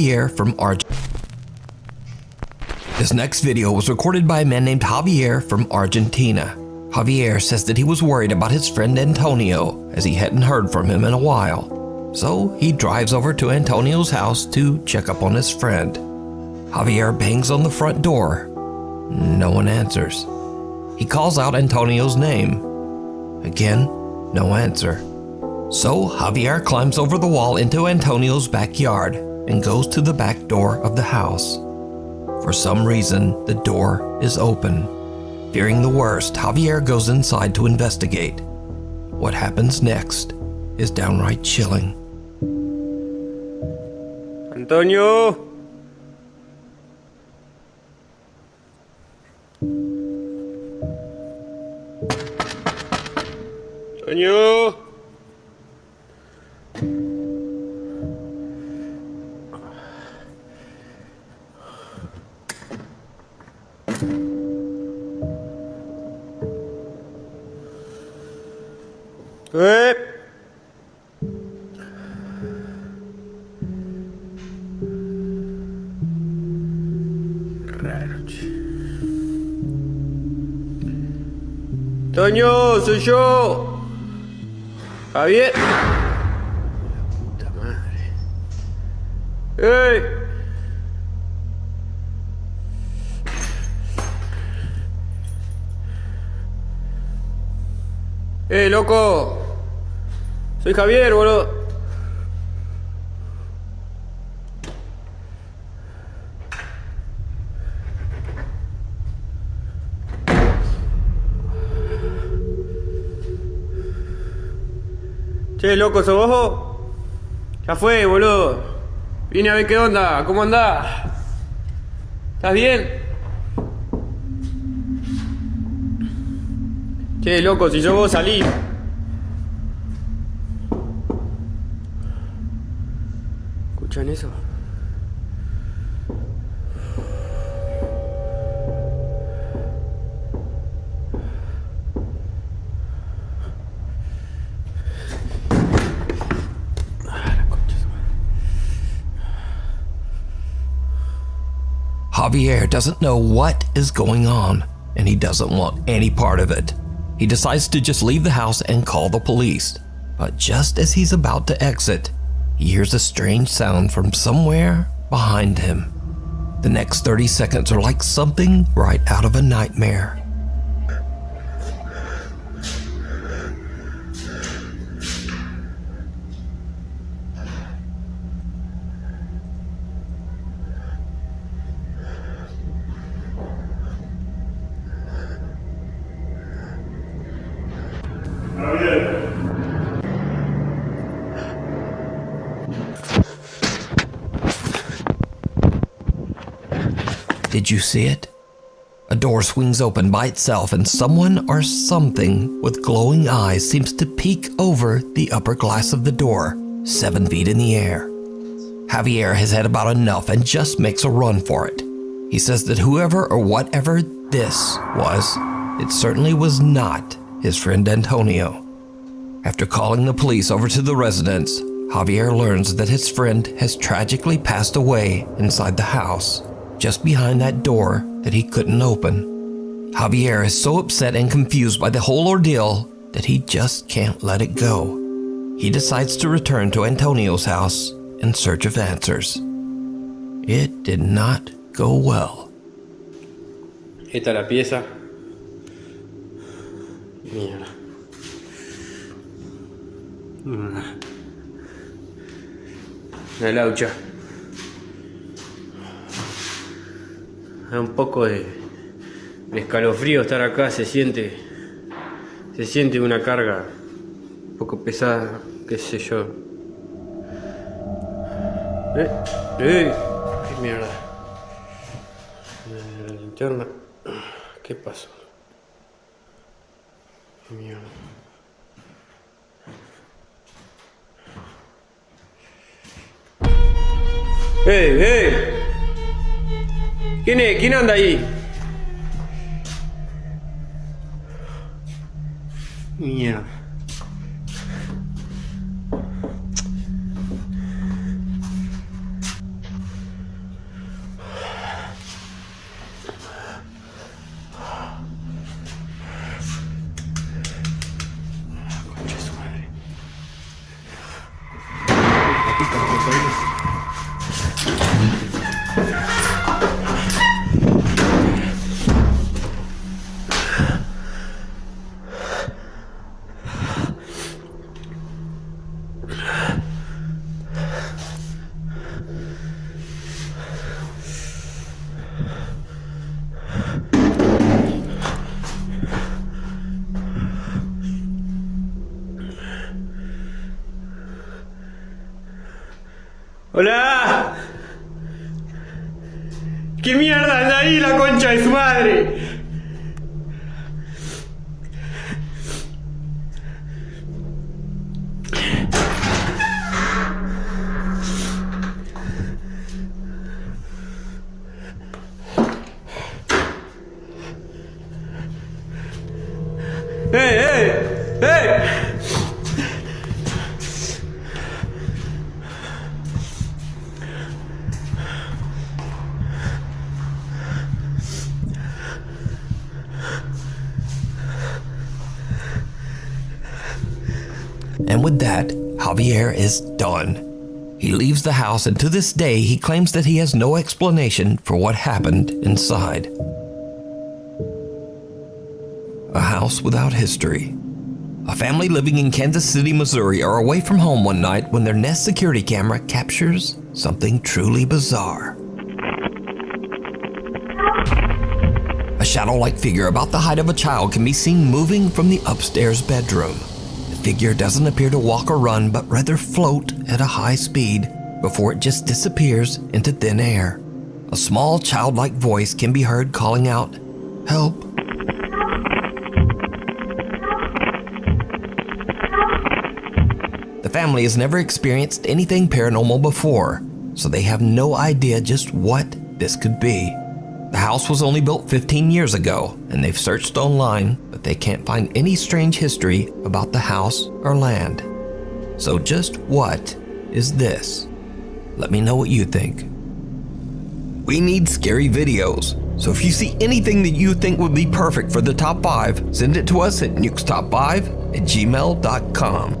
Javier from Argentina. This next video was recorded by a man named Javier from Argentina. Javier says that he was worried about his friend Antonio as he hadn't heard from him in a while. So he drives over to Antonio's house to check up on his friend. Javier bangs on the front door. No one answers. He calls out Antonio's name. Again, no answer. So Javier climbs over the wall into Antonio's backyard and goes to the back door of the house. For some reason, the door is open. Fearing the worst, Javier goes inside to investigate. What happens next is downright chilling. Antonio! Antonio! Raro, che. Toño, soy yo. Javier. La puta madre. ¡Ey! Loco. Soy Javier, boludo. Che, loco, ¿sos vos? Ya fue, boludo. Vine a ver qué onda, ¿cómo andás? ¿Estás bien? Che, loco, si sos vos, salí. ¿Escuchan eso? Javier doesn't know what is going on, and he doesn't want any part of it. He decides to just leave the house and call the police. But just as he's about to exit, he hears a strange sound from somewhere behind him. The next 30 seconds are like something right out of a nightmare. Did you see it? A door swings open by itself and someone or something with glowing eyes seems to peek over the upper glass of the door, 7 feet in the air. Javier has had about enough and just makes a run for it. He says that whoever or whatever this was, it certainly was not his friend Antonio. After calling the police over to the residence, Javier learns that his friend has tragically passed away inside the house, just behind that door that he couldn't open. Javier is so upset and confused by the whole ordeal that he just can't let it go. He decides to return to Antonio's house in search of answers. It did not go well. Esta es la pieza. Mierda. La laucha. Da un poco de escalofrío estar acá, se siente una carga un poco pesada, qué sé yo. ¡Qué mierda! La linterna, ¿qué pasó? ¡Qué mierda! ¡Ey! ¿Quién es? ¿Quién anda ahí? Mierda. Concha de su madre. ¡Hola! ¿Qué mierda anda ahí la concha de su madre? ¡Ey! And with that, Javier is done. He leaves the house, and to this day, he claims that he has no explanation for what happened inside. A house without history. A family living in Kansas City, Missouri are away from home one night when their Nest security camera captures something truly bizarre. A shadow-like figure about the height of a child can be seen moving from the upstairs bedroom. The figure doesn't appear to walk or run, but rather float at a high speed before it just disappears into thin air. A small childlike voice can be heard calling out, "Help." The family has never experienced anything paranormal before, so they have no idea just what this could be. The house was only built 15 years ago, and they've searched online, but they can't find any strange history about the house or land. So just what is this? Let me know what you think. We need scary videos, so if you see anything that you think would be perfect for the top 5, send it to us at nukestop5@gmail.com.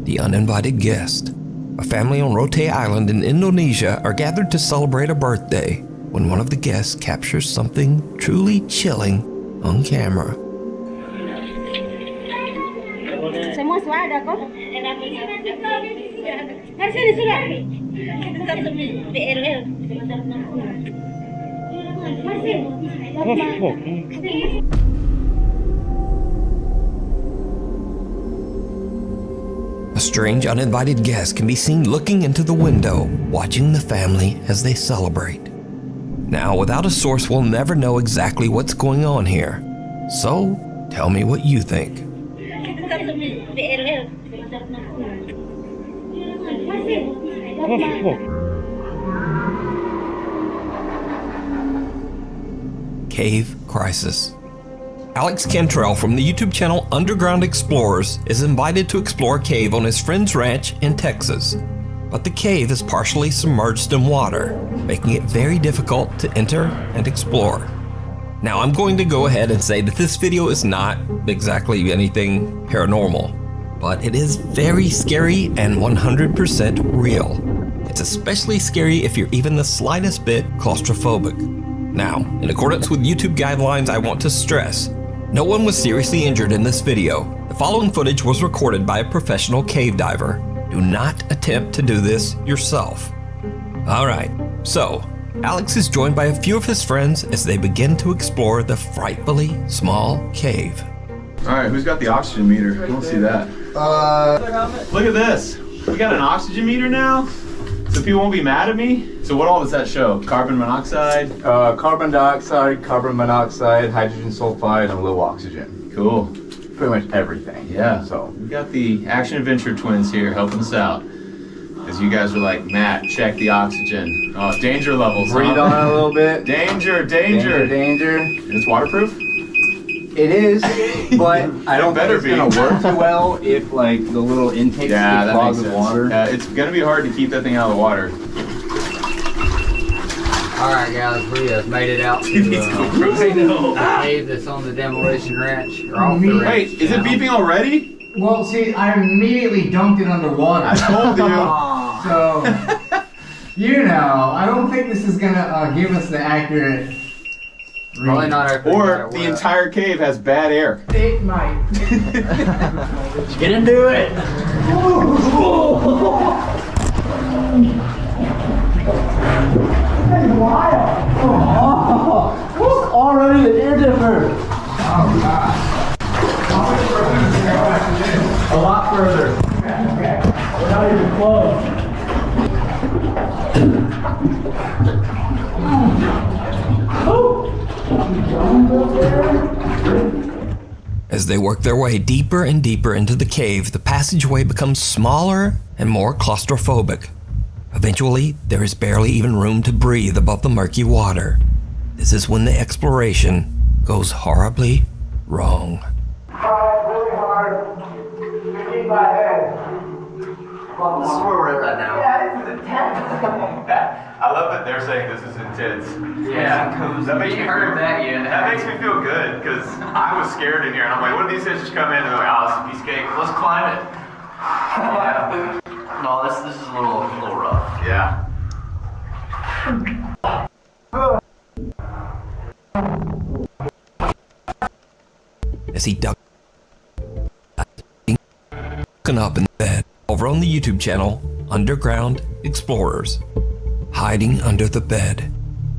The uninvited guest. A family on Rote Island in Indonesia are gathered to celebrate a birthday when one of the guests captures something truly chilling on camera. Semua ada kok. A strange uninvited guest can be seen looking into the window, watching the family as they celebrate. Now, without a source, we'll never know exactly what's going on here. So, tell me what you think. Cave Crisis. Alex Cantrell from the YouTube channel Underground Explorers is invited to explore a cave on his friend's ranch in Texas. But the cave is partially submerged in water, making it very difficult to enter and explore. Now, I'm going to go ahead and say that this video is not exactly anything paranormal, but it is very scary and 100% real. It's especially scary if you're even the slightest bit claustrophobic. Now, in accordance with YouTube guidelines, I want to stress, no one was seriously injured in this video. The following footage was recorded by a professional cave diver. Do not attempt to do this yourself. Alright, so Alex is joined by a few of his friends as they begin to explore the frightfully small cave. Alright, who's got the oxygen meter? I don't see that. Look at this. We got an oxygen meter now? So people won't be mad at me? So what all does that show? Carbon monoxide? Carbon dioxide, carbon monoxide, hydrogen sulfide, and low oxygen. Cool. Pretty much everything. Yeah, so we got the Action Adventure twins here helping us out. As you guys are like, Matt, check the oxygen. Oh, danger levels. Breathe on it a little bit. Danger. Danger. It's waterproof? It is, but I don't think it's gonna work too well if like the little intakes get clogged with water. It's gonna be hard to keep that thing out of the water. Alright guys, we have made it out to the cave that's on the demolition ranch. Or off the ranch. Wait, is it beeping already? Well, see, I immediately dunked it underwater. I told you. So, you know, I don't think this is gonna give us the accurate read. Probably not accurate. Or the entire cave has bad air. It might. Get into it. Already an endeavor. Oh god. A lot further. Okay. We're not even close. As they work their way deeper and deeper into the cave, the passageway becomes smaller and more claustrophobic. Eventually, there is barely even room to breathe above the murky water. This is when the exploration goes horribly wrong. Really hard. Keep my head. Well, this is where we're at right now. Yeah, this is intense. I love that they're saying this is intense. Yeah, that makes we me heard feel, that yet. That makes me feel good because I was scared in here and I'm like, what if these things just come in and they're like, oh, it's a piece of cake. Let's climb it. Yeah. No, this is a little rough. Yeah. As he ducked up in bed over on the YouTube channel Underground Explorers, hiding under the bed.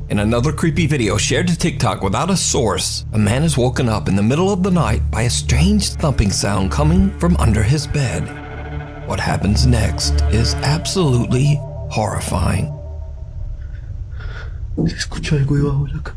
In another creepy video shared to TikTok without a source, a man is woken up in the middle of the night by a strange thumping sound coming from under his bed. What happens next is absolutely horrifying. Escucho algo debajo de la cama.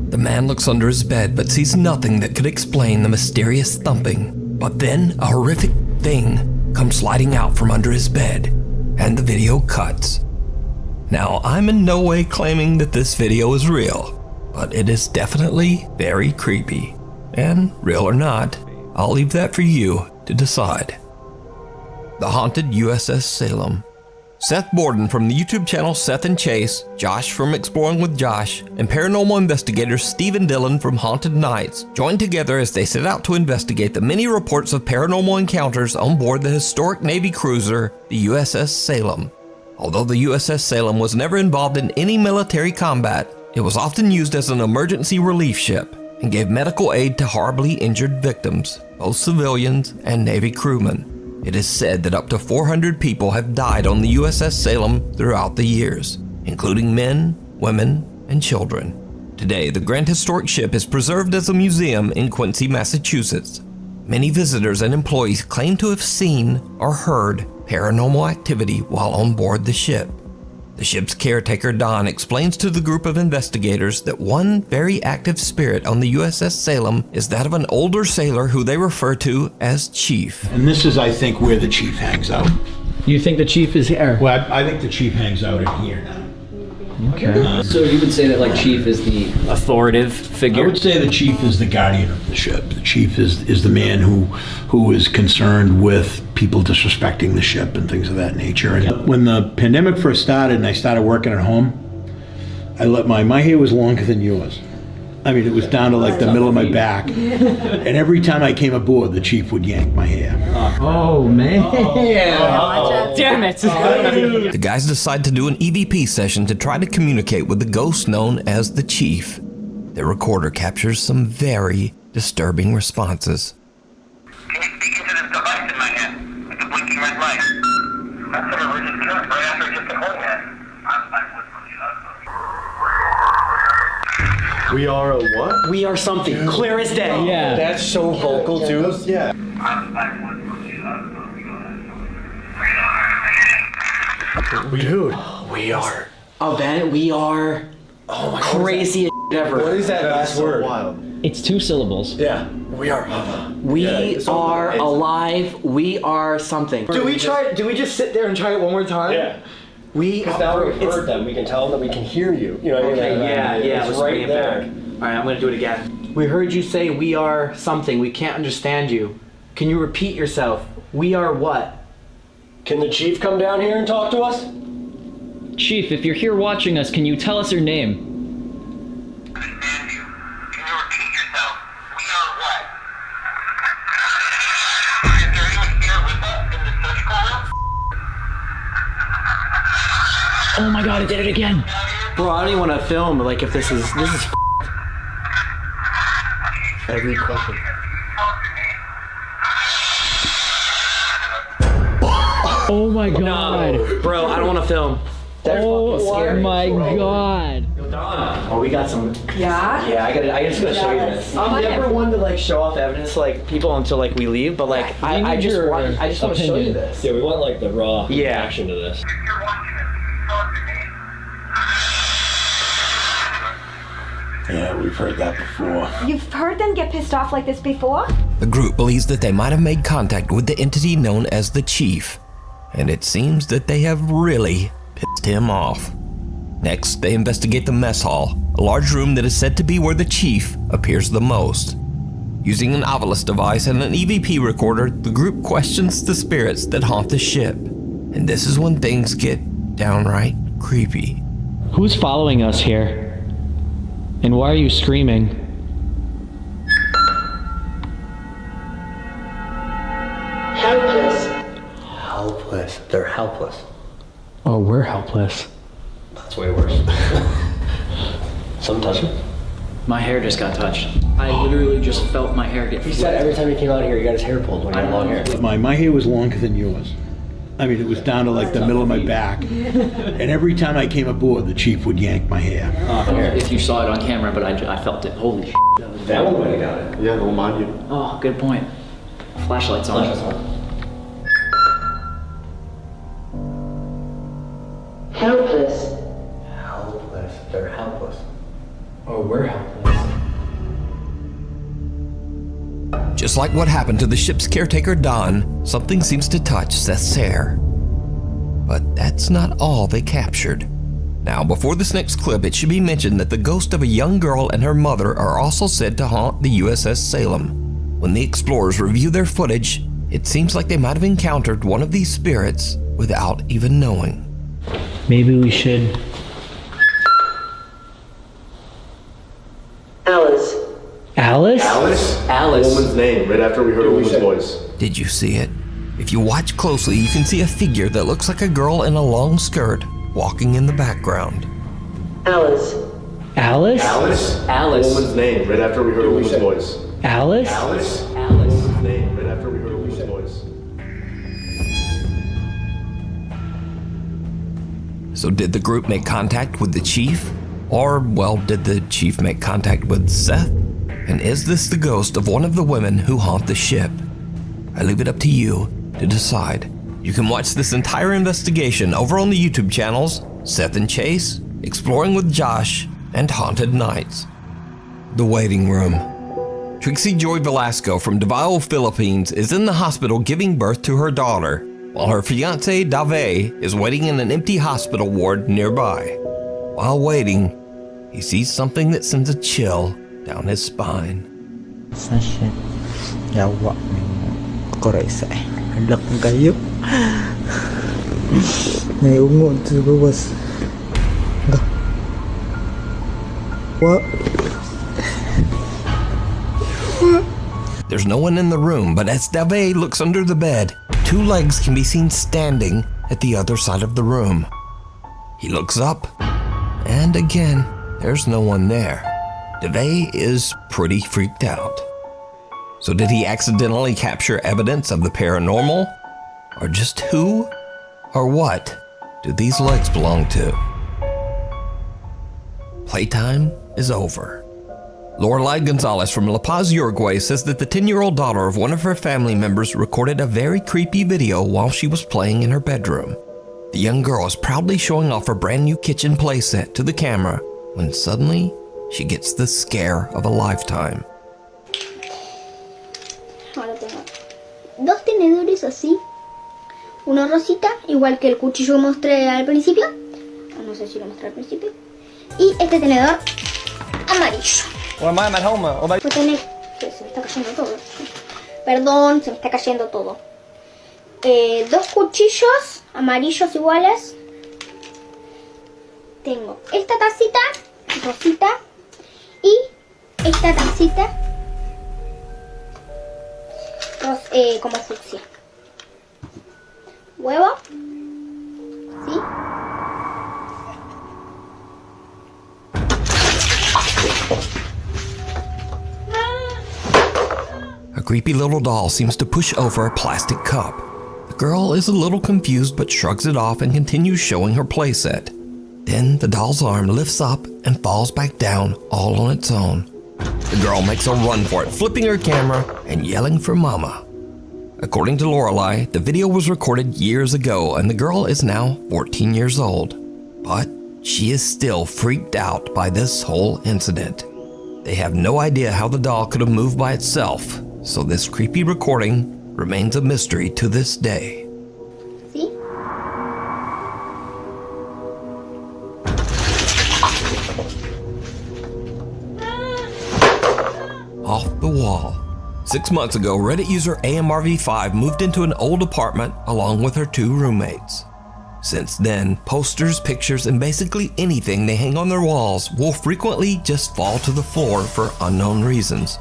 The man looks under his bed but sees nothing that could explain the mysterious thumping. But then a horrific thing comes sliding out from under his bed, and the video cuts. Now, I'm in no way claiming that this video is real, but it is definitely very creepy. And real or not, I'll leave that for you to decide. The haunted USS Salem. Seth Borden from the YouTube channel Seth and Chase, Josh from Exploring with Josh, and paranormal investigators Steve and Dylan from Haunted Nights joined together as they set out to investigate the many reports of paranormal encounters on board the historic Navy cruiser, the USS Salem. Although the USS Salem was never involved in any military combat, it was often used as an emergency relief ship and gave medical aid to horribly injured victims, both civilians and Navy crewmen. It is said that up to 400 people have died on the USS Salem throughout the years, including men, women, and children. Today, the Grand Historic Ship is preserved as a museum in Quincy, Massachusetts. Many visitors and employees claim to have seen or heard paranormal activity while on board the ship. The ship's caretaker, Don, explains to the group of investigators that one very active spirit on the USS Salem is that of an older sailor who they refer to as Chief. And this is, I think, where the Chief hangs out. You think the Chief is here? Well, I think the Chief hangs out in here now. Okay. So you would say that like Chief is the authoritative figure? I would say the Chief is the guardian of the ship. The Chief is the man who is concerned with people disrespecting the ship and things of that nature. And when the pandemic first started and I started working at home, I let my hair was longer than yours. I mean, it was down to like the middle of my back. And every time I came aboard, the Chief would yank my hair. Oh, man. Damn it. The guys decide to do an EVP session to try to communicate with the ghost known as the Chief. The recorder captures some very disturbing responses. We are a what? We are something. Clear as day. Yeah. That's so vocal too. Yeah. Dude. We are. Event. We are. Oh my God. Craziest ever. What is that last word? Wild. It's 2 syllables. Yeah. We are. We are alive. We are something. Do we just sit there and try it one more time? Yeah. Because now we've heard them, we can tell them that we can hear you. You know what Okay, I mean? yeah, It's let's right bring it there. back. All right, I'm gonna do it again. We heard you say we are something. We can't understand you. Can you repeat yourself? We are what? Can the Chief come down here and talk to us? Chief, if you're here watching us, can you tell us your name? Oh my God, it did it again. Bro, I don't even want to film, like, if this is Every question. Oh my God. No, bro, I don't want to film. Oh my God. Oh, we got some. Yeah? Yeah, I just gotta show you this. I'm never one to like show off evidence to like people until like we leave, but like I just want to show you this. Yeah, we want like the raw Yeah. reaction to this. Yeah, we've heard that before. You've heard them get pissed off like this before? The group believes that they might have made contact with the entity known as the Chief, and it seems that they have really pissed him off. Next, they investigate the mess hall, a large room that is said to be where the Chief appears the most. Using an Ovilus device and an EVP recorder, the group questions the spirits that haunt the ship. And this is when things get downright creepy. Who's following us here? And why are you screaming? Helpless. Helpless. They're helpless. Oh, we're helpless. That's way worse. Some touch it. My hair just got touched. I literally just felt my hair get He said every time he came out here, he got his hair pulled when he had long hair. My hair was longer than yours. I mean, it was down to like the middle of my back. And every time I came aboard, the chief would yank my hair. If you saw it on camera, but I felt it. Holy shit. That one might have got it. Yeah, don't mind you. Oh, good point. Flashlight's on. Helpless. Helpless. They're helpless. Oh, we're helpless. Just like what happened to the ship's caretaker Don, something seems to touch Seth's hair. But that's not all they captured. Now, before this next clip, it should be mentioned that the ghost of a young girl and her mother are also said to haunt the USS Salem. When the explorers review their footage, it seems like they might have encountered one of these spirits without even knowing. Maybe we should... Alice. Alice? Alice? A woman's name, right after we heard a woman's voice. Did you see it? If you watch closely, you can see a figure that looks like a girl in a long skirt walking in the background. Alice. Alice? A woman's name, right after we heard a woman's voice. Alice? A woman's name, right after we heard a woman's voice. So did the group make contact with the chief? Or, well, did the chief make contact with Seth? And is this the ghost of one of the women who haunt the ship? I leave it up to you to decide. You can watch this entire investigation over on the YouTube channels Seth and Chase, Exploring with Josh, and Haunted Nights. The waiting room. Trixie Joy Velasco from Davao, Philippines is in the hospital giving birth to her daughter, while her fiancé Dave is waiting in an empty hospital ward nearby. While waiting, he sees something that sends a chill down his spine. Sasha, yawa koresa. Halak kayo. May ungon sa bawas. What? There's no one in the room, but as Dave looks under the bed, two legs can be seen standing at the other side of the room. He looks up, and again, there's no one there. Dave is pretty freaked out. So did he accidentally capture evidence of the paranormal? Or just who or what do these legs belong to? Playtime is over. Lorelai Gonzalez from La Paz, Uruguay says that the 10-year-old daughter of one of her family members recorded a very creepy video while she was playing in her bedroom. The young girl is proudly showing off her brand new kitchen playset to the camera when suddenly she gets the scare of a lifetime. Ahora tengo dos tenedores así, uno rosita, igual que el cuchillo que mostré al principio, no sé si lo mostré al principio, y este tenedor amarillo. Well, I'm at home. Voy a tener... Se me está cayendo todo. Perdón, se me está cayendo todo. Dos cuchillos amarillos iguales. Tengo esta tacita rosita y esta tacita como fucsia. Huevo, ¿sí? A creepy little doll seems to push over a plastic cup. The girl is a little confused but shrugs it off and continues showing her playset. Then the doll's arm lifts up and falls back down all on its own. The girl makes a run for it, flipping her camera and yelling for mama. According to Lorelai, the video was recorded years ago and the girl is now 14 years old. But she is still freaked out by this whole incident. They have no idea how the doll could have moved by itself, so this creepy recording remains a mystery to this day. ¿Sí? Off the wall, 6 months ago, Reddit user AMRV5 moved into an old apartment along with her 2 roommates. Since then, posters, pictures, and basically anything they hang on their walls will frequently just fall to the floor for unknown reasons.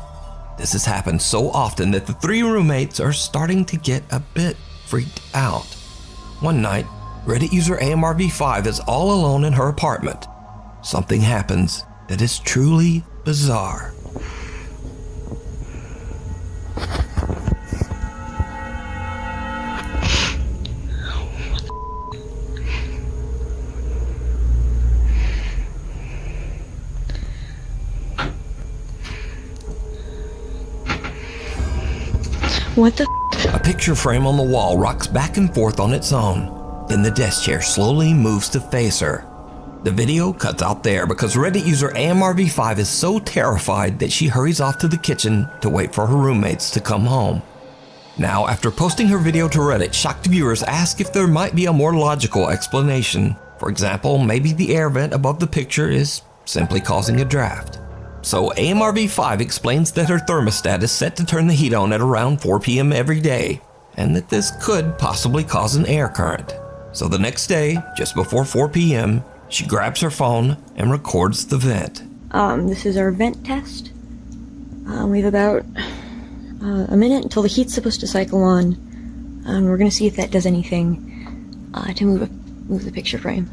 This has happened so often that the 3 roommates are starting to get a bit freaked out. One night, Reddit user AMRV5 is all alone in her apartment. Something happens that is truly bizarre. What the A picture frame on the wall rocks back and forth on its own. Then the desk chair slowly moves to face her. The video cuts out there because Reddit user AMRV5 is so terrified that she hurries off to the kitchen to wait for her roommates to come home. Now, after posting her video to Reddit, shocked viewers ask if there might be a more logical explanation. For example, maybe the air vent above the picture is simply causing a draft. So AMRV5 explains that her thermostat is set to turn the heat on at around 4 p.m. every day, and that this could possibly cause an air current. So the next day, just before 4 p.m., she grabs her phone and records the vent. This is our vent test. We have about a minute until the heat's supposed to cycle on. We're gonna see if that does anything to move the picture frame.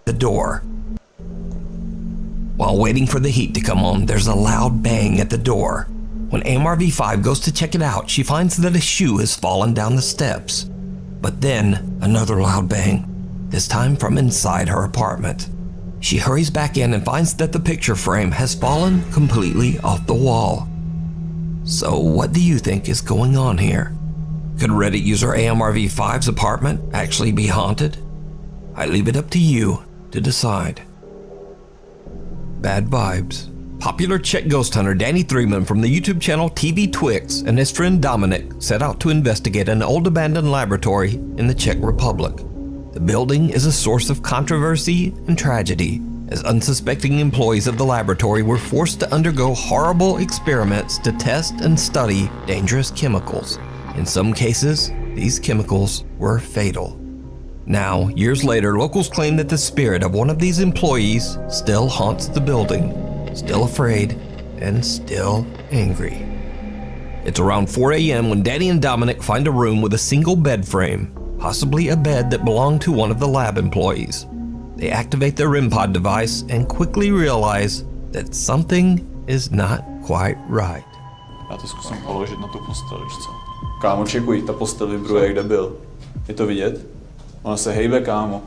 The door. While waiting for the heat to come on, there's a loud bang at the door. When AMRV5 goes to check it out, she finds that a shoe has fallen down the steps. But then, another loud bang, this time from inside her apartment. She hurries back in and finds that the picture frame has fallen completely off the wall. So what do you think is going on here? Could Reddit user AMRV5's apartment actually be haunted? I leave it up to you to decide. Bad vibes. Popular Czech ghost hunter Danny Threeman from the YouTube channel TV Twix and his friend Dominic set out to investigate an old abandoned laboratory in the Czech Republic. The building is a source of controversy and tragedy, as unsuspecting employees of the laboratory were forced to undergo horrible experiments to test and study dangerous chemicals. In some cases, these chemicals were fatal. Now, years later, locals claim that the spirit of one of these employees still haunts the building, still afraid and still angry. It's around 4 a.m. when Danny and Dominic find a room with a single bed frame, possibly a bed that belonged to one of the lab employees. They activate their REM pod device and quickly realize that something is not quite right. Já to zkusím položit na tu postel, víš co? Kámo, čekuj, ta postel vibruje, kde byl. Je to vidět? Ona se hejbe, kámo.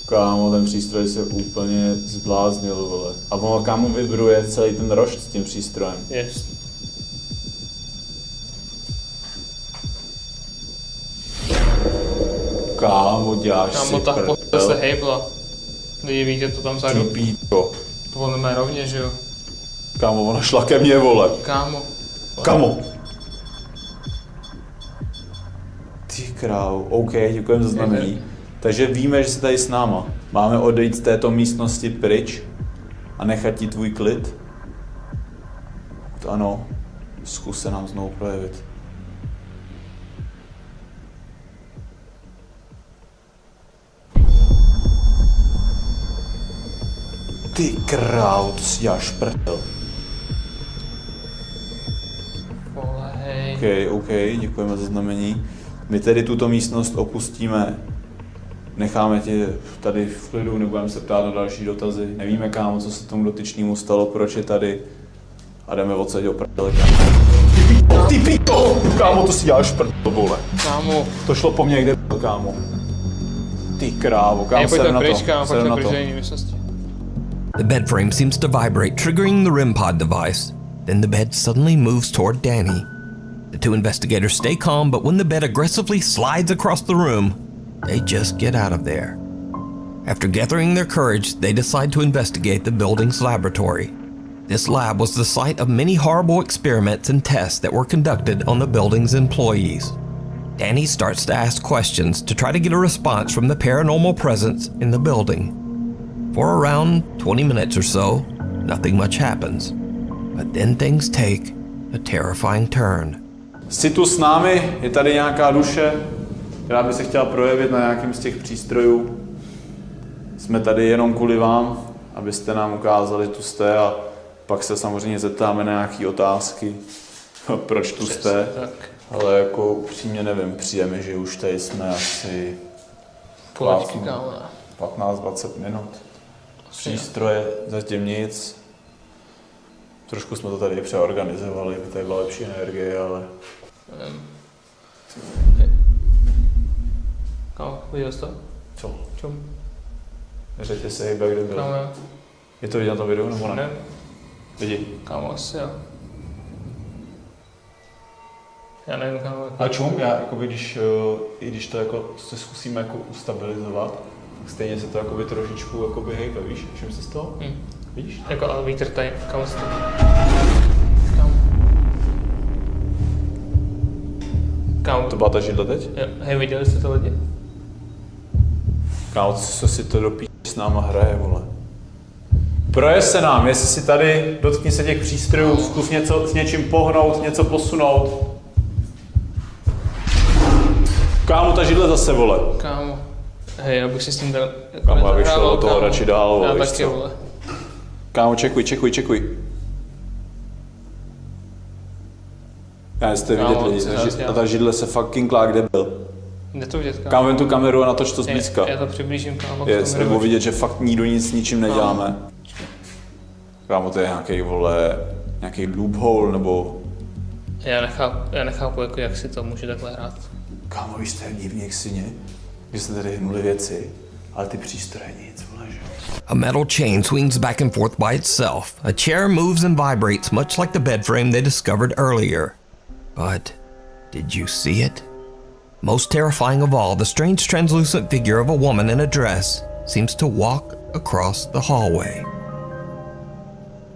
Kámo, ten přístroj se úplně zbláznil, vole. A ono, kámo, vibruje celý ten rošt s tím přístrojem. Yes. Kámo, děláš Kámo, si ta prdel. postel se hejbla. Lidi, víte to tam vzadu. Ty píčo. To ono má rovně, že jo? Kámo, ona šla ke mně, vole. Kámo. Kamo. Ty krávo, OK, děkujeme za znamení. Takže víme, že jsi tady s náma. Máme odejít z této místnosti pryč a nechat ti tvůj klid? To ano, zkus se nám znovu projevit. Ty krávo, to si děláš prdel. OK, děkujeme za znamení. My tedy tuto místnost opustíme. Necháme tě tady v klidu, nebudeme se ptát na další dotazy. Nevíme, kámo, co se tomu dotyčnému stalo, proč je tady. A jdeme odsaď o prdele, kámo. Ty pito! Kámo, to si děláš prdel, vole. Kámo. To šlo po mně, kde byl, kámo. Ty krávo, kámo, sedem na to. Sedem na to. The bed frame seems to vibrate, triggering the REM pod device. Then the bed suddenly moves toward Danny. The two investigators stay calm, but when the bed aggressively slides across the room, they just get out of there. After gathering their courage, they decide to investigate the building's laboratory. This lab was the site of many horrible experiments and tests that were conducted on the building's employees. Danny starts to ask questions to try to get a response from the paranormal presence in the building. For around 20 minutes or so, nothing much happens. But then things take a terrifying turn. Jsi tu s námi, je tady nějaká duše, která by se chtěla projevit na nějakým z těch přístrojů. Jsme tady jenom kvůli vám, abyste nám ukázali, že tu jste, a pak se samozřejmě zeptáme na nějaké otázky, proč tu jste. Ale jako upřímně nevím, přijeme, že už tady jsme asi 15-20 minut. Přístroje zatím nic. Trošku jsme to tady přeorganizovali, aby tady byla lepší energie, ale... Kámo, viděl jsi to? Co? Čum? Neřekli se hejbe, kde byl. Kámo, jo. Je to vidět na tom videu, nebo ne? Ne. Vidí. Kámo, asi jo. Já nevím, kámo. A čum, já jakoby, i když to jako se zkusíme jako ustabilizovat, tak stejně se to jakoby trošičku jakoby hejbe, víš? Všim se z toho? Vidíš? Jako ale vítr tady, kámo se to. Kámo. To byla ta židle teď? Jo. Hej, viděli jste to lidi? Kámo, co si to do s náma hraje, vole. Projev se nám, jestli si tady dotkni se těch přístrojů, zkus něco, s něčím pohnout, něco posunout. Kámo, ta židle zase, vole. Kámo. Hej, já bych si s tím dal... Kámo, já bych šel do toho radši dál, vole. Já víš taky, co? vole. Kámo, čekuj. Já jste vidět lidi, a ta židle se fucking klá, kde byl. Jde to vidět, kámo. Kámo, jen tu kameru a natoč to zblízka. Já to přiblížím, kámo. Jest, nebo vidět, že fakt nikdo nic s ničím neděláme. Kámo, to je nějaký, vole, nějaký loophole, nebo... Já nechápu, jako, jak si to může takhle hrát. Kámo, víš, to je divný jak syně, že jste tady hnuli věci, ale ty přístroje nic, vole, že? A metal chain swings back and forth by itself. A chair moves and vibrates much like the bed frame they discovered earlier. But did you see it? Most terrifying of all, the strange translucent figure of a woman in a dress seems to walk across the hallway.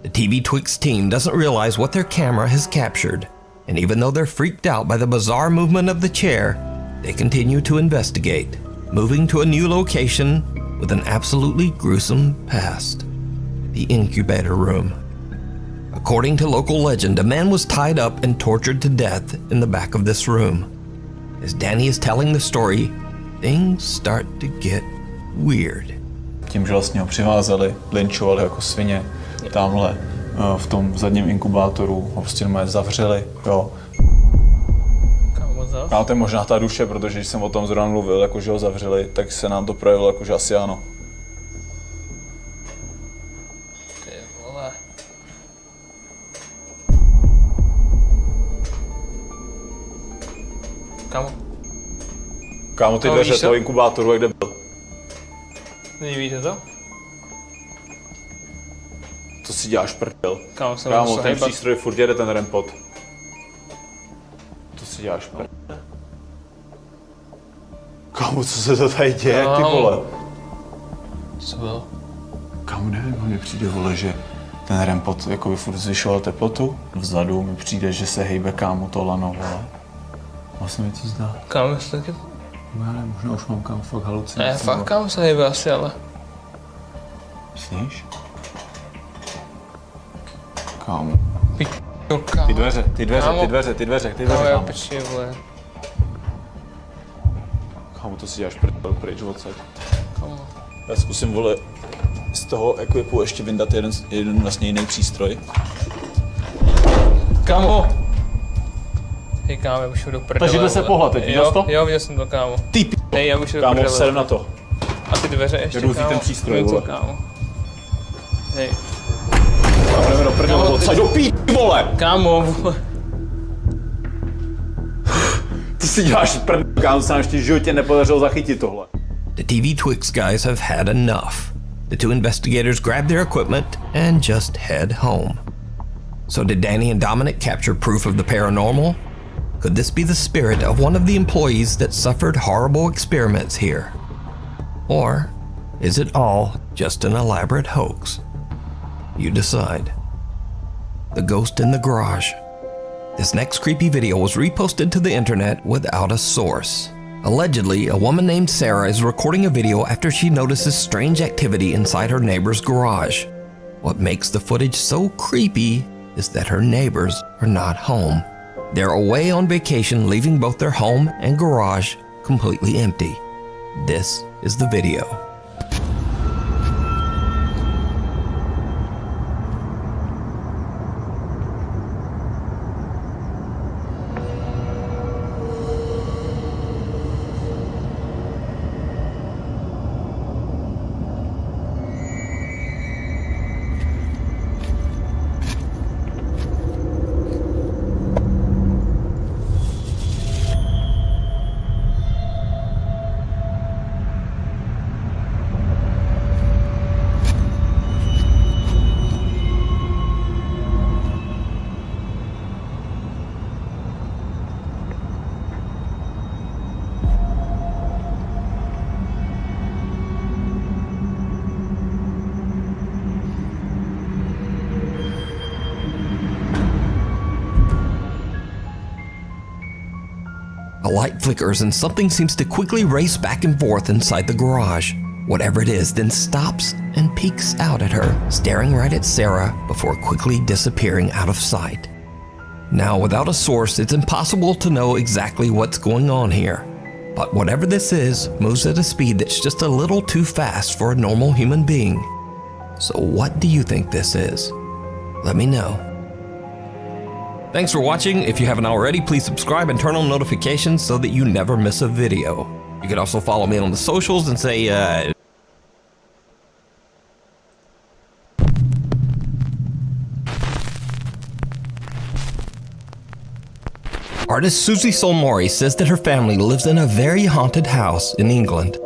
The TV Twix team doesn't realize what their camera has captured, and even though they're freaked out by the bizarre movement of the chair, they continue to investigate, moving to a new location with an absolutely gruesome past: the incubator room. According to local legend, a man was tied up and tortured to death in the back of this room. As Danny is telling the story, things start to get weird. Tím, že vlastně ho přivázali, lynčovali jako svině, tamhle v tom zadním inkubátoru ho prostě normálně zavřeli, jo. Kámo, to je možná ta duše, protože když jsem o tom zrovna mluvil, jako že ho zavřeli, tak se nám to projevilo jako, že asi ano. Ty vole. Kámo, ty dveře toho inkubátoru, jak kde byl? Nevíte to? To si děláš prdel. Kámo, ten přístroj furt jede, ten rempot. To si děláš prdel. Kámo, co se to tady děje, ty vole? Co bylo? Kámo, nevím, mně přijde, vole, že ten rempot jakoby furt zvyšoval teplotu. Vzadu mi přijde, že se hejbe, kámo, to lano, vole. Vlastně mi to zdá. Kámo, jestli taky... Já nevím, možná už mám, kámo, fakt halucinace. Ne, fakt, kámo, se hejbe asi, ale... Myslíš? Kámo. Kámo. Ty dveře, kámo. Počkej, vole. Kámo, to si děláš prdel pryč odsaď. Kámo. Já zkusím, vole, z toho equipu ještě vyndat jeden vlastně jiný přístroj. Kámo! Hej, kámo, já už jdu do prdele. Ta židle se pohla teď, viděl jsi to? Jo, viděl jsem to, kámo. Ty hej, já už jdu do prdele. Kámo, sedm na to. A ty dveře ještě, kámo. kámo. Ten přístroj, vole. Kámo. Hej. Kámo, jdeme do prdele, odsaď do vole! Kámo, vole. Ty si děláš prdel, kámo, se nám ještě v životě nepodařilo zachytit tohle. The TV Twix guys have had enough. The two investigators grab their equipment and just head home. So did Danny and Dominic capture proof of the paranormal? Could this be the spirit of one of the employees that suffered horrible experiments here? Or is it all just an elaborate hoax? You decide. The ghost in the garage. This next creepy video was reposted to the internet without a source. Allegedly, a woman named Sarah is recording a video after she notices strange activity inside her neighbor's garage. What makes the footage so creepy is that her neighbors are not home. They're away on vacation, leaving both their home and garage completely empty. This is the video. A light flickers and something seems to quickly race back and forth inside the garage. Whatever it is then stops and peeks out at her, staring right at Sarah before quickly disappearing out of sight. Now, without a source, it's impossible to know exactly what's going on here. But whatever this is, moves at a speed that's just a little too fast for a normal human being. So what do you think this is? Let me know. Thanks for watching. If you haven't already, please subscribe and turn on notifications so that you never miss a video. You can also follow me on the socials and say, Artist Susie Solmori says that her family lives in a very haunted house in England.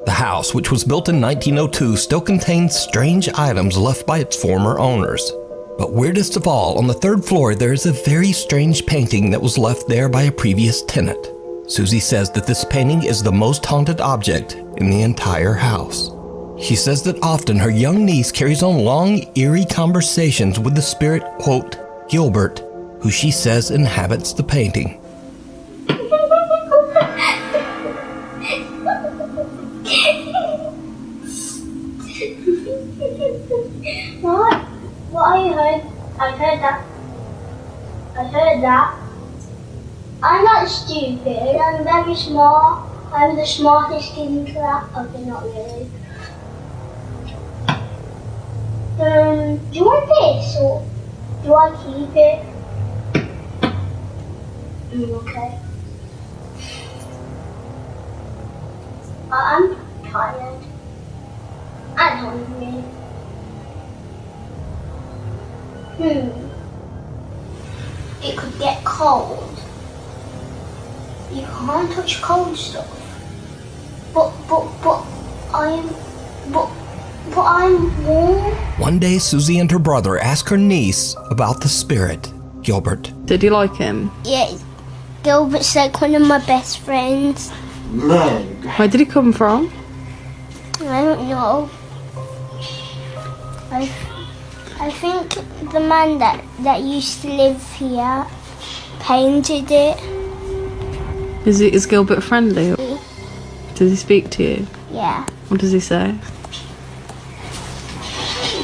The house, which was built in 1902, still contains strange items left by its former owners. But weirdest of all, on the third floor there is a very strange painting that was left there by a previous tenant. Susie says that this painting is the most haunted object in the entire house. She says that often her young niece carries on long, eerie conversations with the spirit, quote, Gilbert, who she says inhabits the painting. What I heard, I heard that. I'm not stupid, I'm very smart. I'm the smartest kid in class. Okay, not really. Do you want this or do I keep it? Okay. I'm tired and hungry. It could get cold. You can't touch cold stuff. But I'm warm. One day, Susie and her brother ask her niece about the spirit, Gilbert. Did you like him? Yeah, Gilbert's like one of my best friends. Where did he come from? I don't know. I think the man that used to live here painted it. Is Gilbert friendly? Does he speak to you? Yeah. What does he say?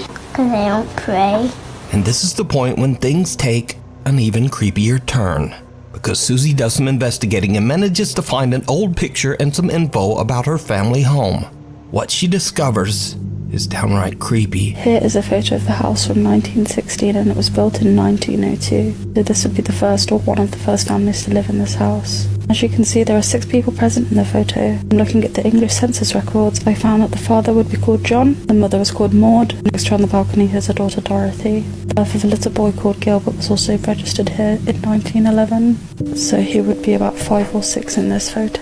Because I don't pray. And this is the point when things take an even creepier turn. Because Susie does some investigating and manages to find an old picture and some info about her family home. What she discovers is downright creepy. Here is a photo of the house from 1916 and it was built in 1902. So this would be the first or one of the first families to live in this house. As you can see, there are 6 people present in the photo. From looking at the English census records, I found that the father would be called John, the mother was called Maud, next to on the balcony is a daughter Dorothy. The birth of a little boy called Gilbert was also registered here in 1911, so he would be about 5 or 6 in this photo.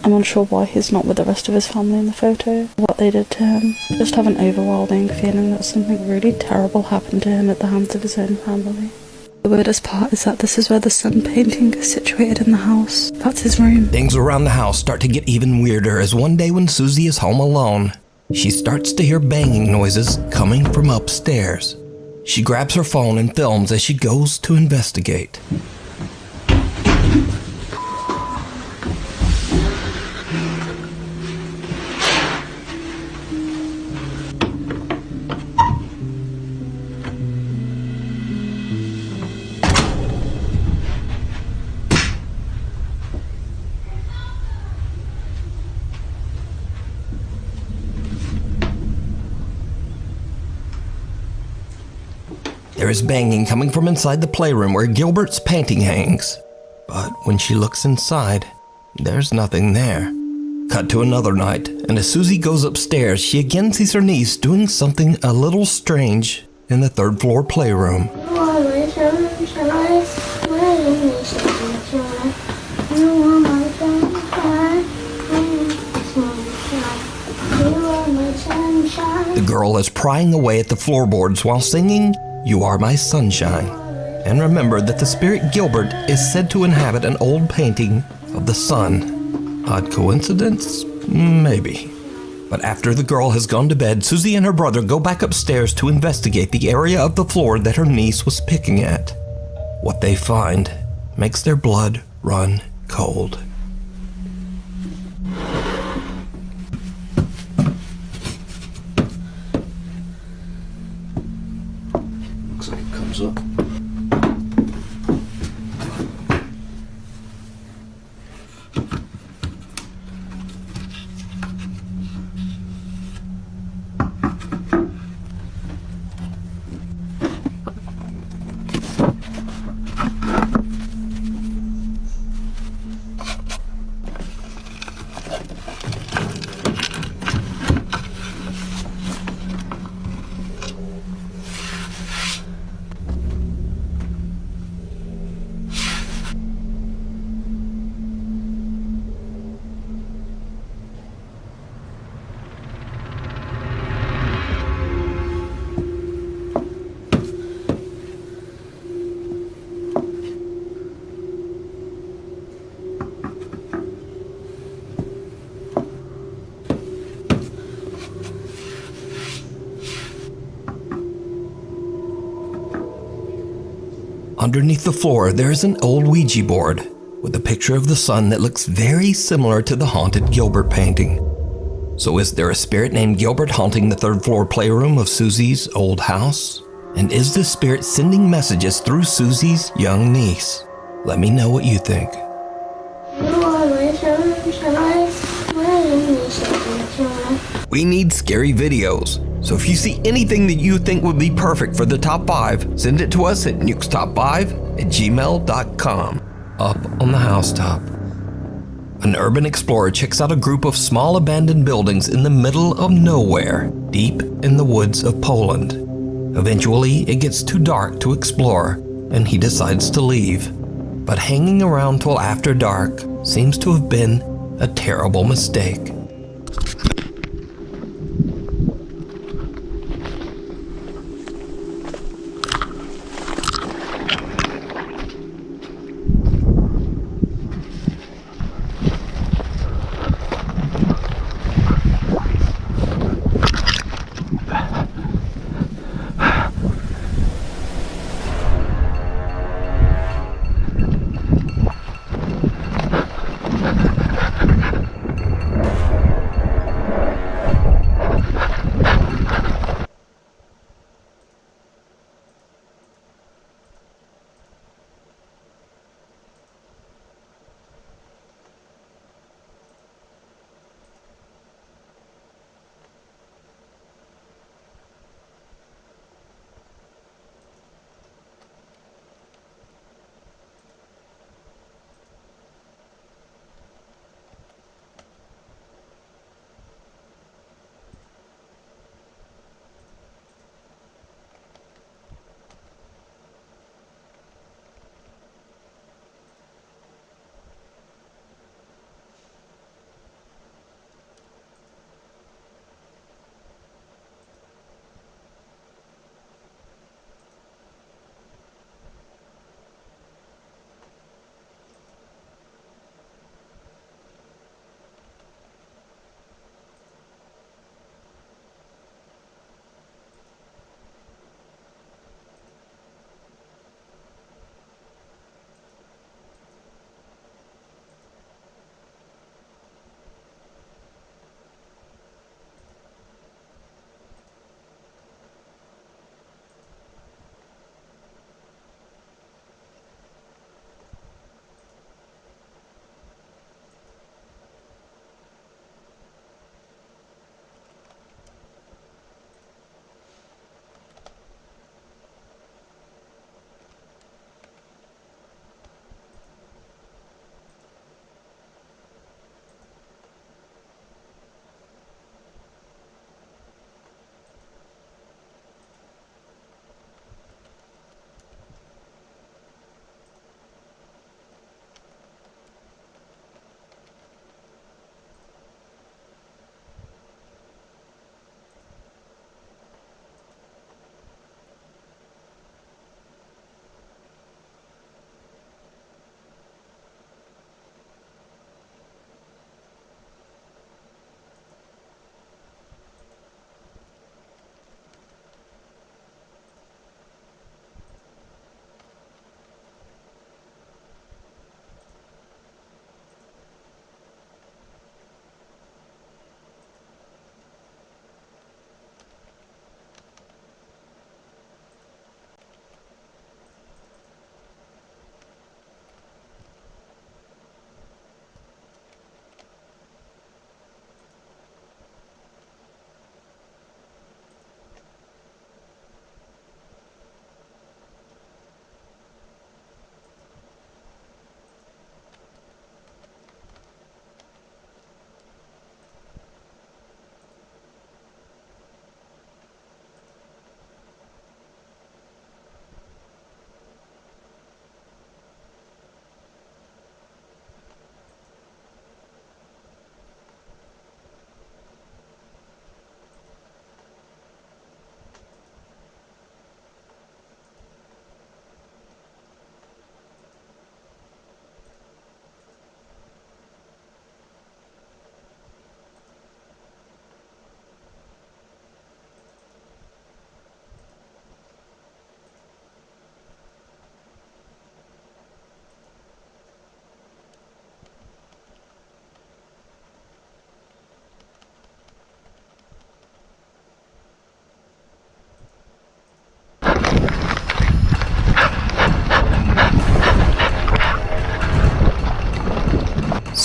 I'm unsure why he's not with the rest of his family in the photo, what they did to him. I just have an overwhelming feeling that something really terrible happened to him at the hands of his own family. The weirdest part is that this is where the sun painting is situated in the house. That's his room. Things around the house start to get even weirder as one day when Susie is home alone, she starts to hear banging noises coming from upstairs. She grabs her phone and films as she goes to investigate. There is banging coming from inside the playroom where Gilbert's painting hangs. But when she looks inside, there's nothing there. Cut to another night, and as Susie goes upstairs, she again sees her niece doing something a little strange in the third floor playroom. The girl is prying away at the floorboards while singing, "You Are My Sunshine." And remember that the spirit Gilbert is said to inhabit an old painting of the sun. Odd coincidence? Maybe. But after the girl has gone to bed, Susie and her brother go back upstairs to investigate the area of the floor that her niece was picking at. What they find makes their blood run cold. Looks like it comes up. Underneath the floor, there is an old Ouija board with a picture of the sun that looks very similar to the haunted Gilbert painting. So is there a spirit named Gilbert haunting the third floor playroom of Susie's old house? And is this spirit sending messages through Susie's young niece? Let me know what you think. We need scary videos. So if you see anything that you think would be perfect for the top 5, send it to us at nukestop5@gmail.com. Up on the housetop, an urban explorer checks out a group of small abandoned buildings in the middle of nowhere, deep in the woods of Poland. Eventually, it gets too dark to explore, and he decides to leave. But hanging around till after dark seems to have been a terrible mistake.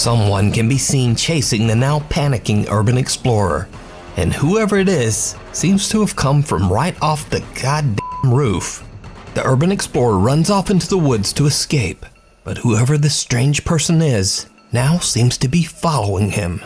Someone can be seen chasing the now panicking urban explorer, and whoever it is seems to have come from right off the goddamn roof. The urban explorer runs off into the woods to escape, but whoever this strange person is now seems to be following him.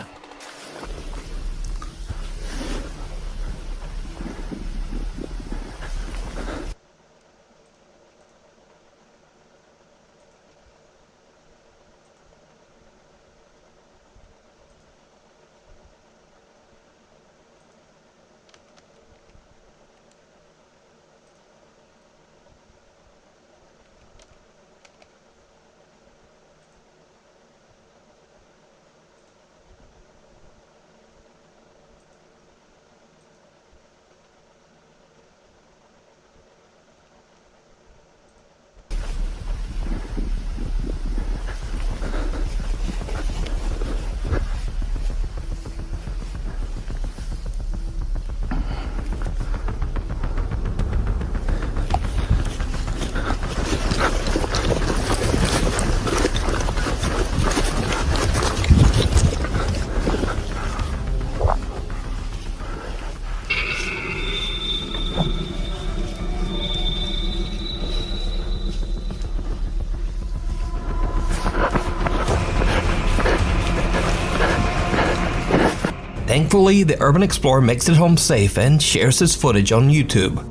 Thankfully, the urban explorer makes it home safe and shares his footage on YouTube.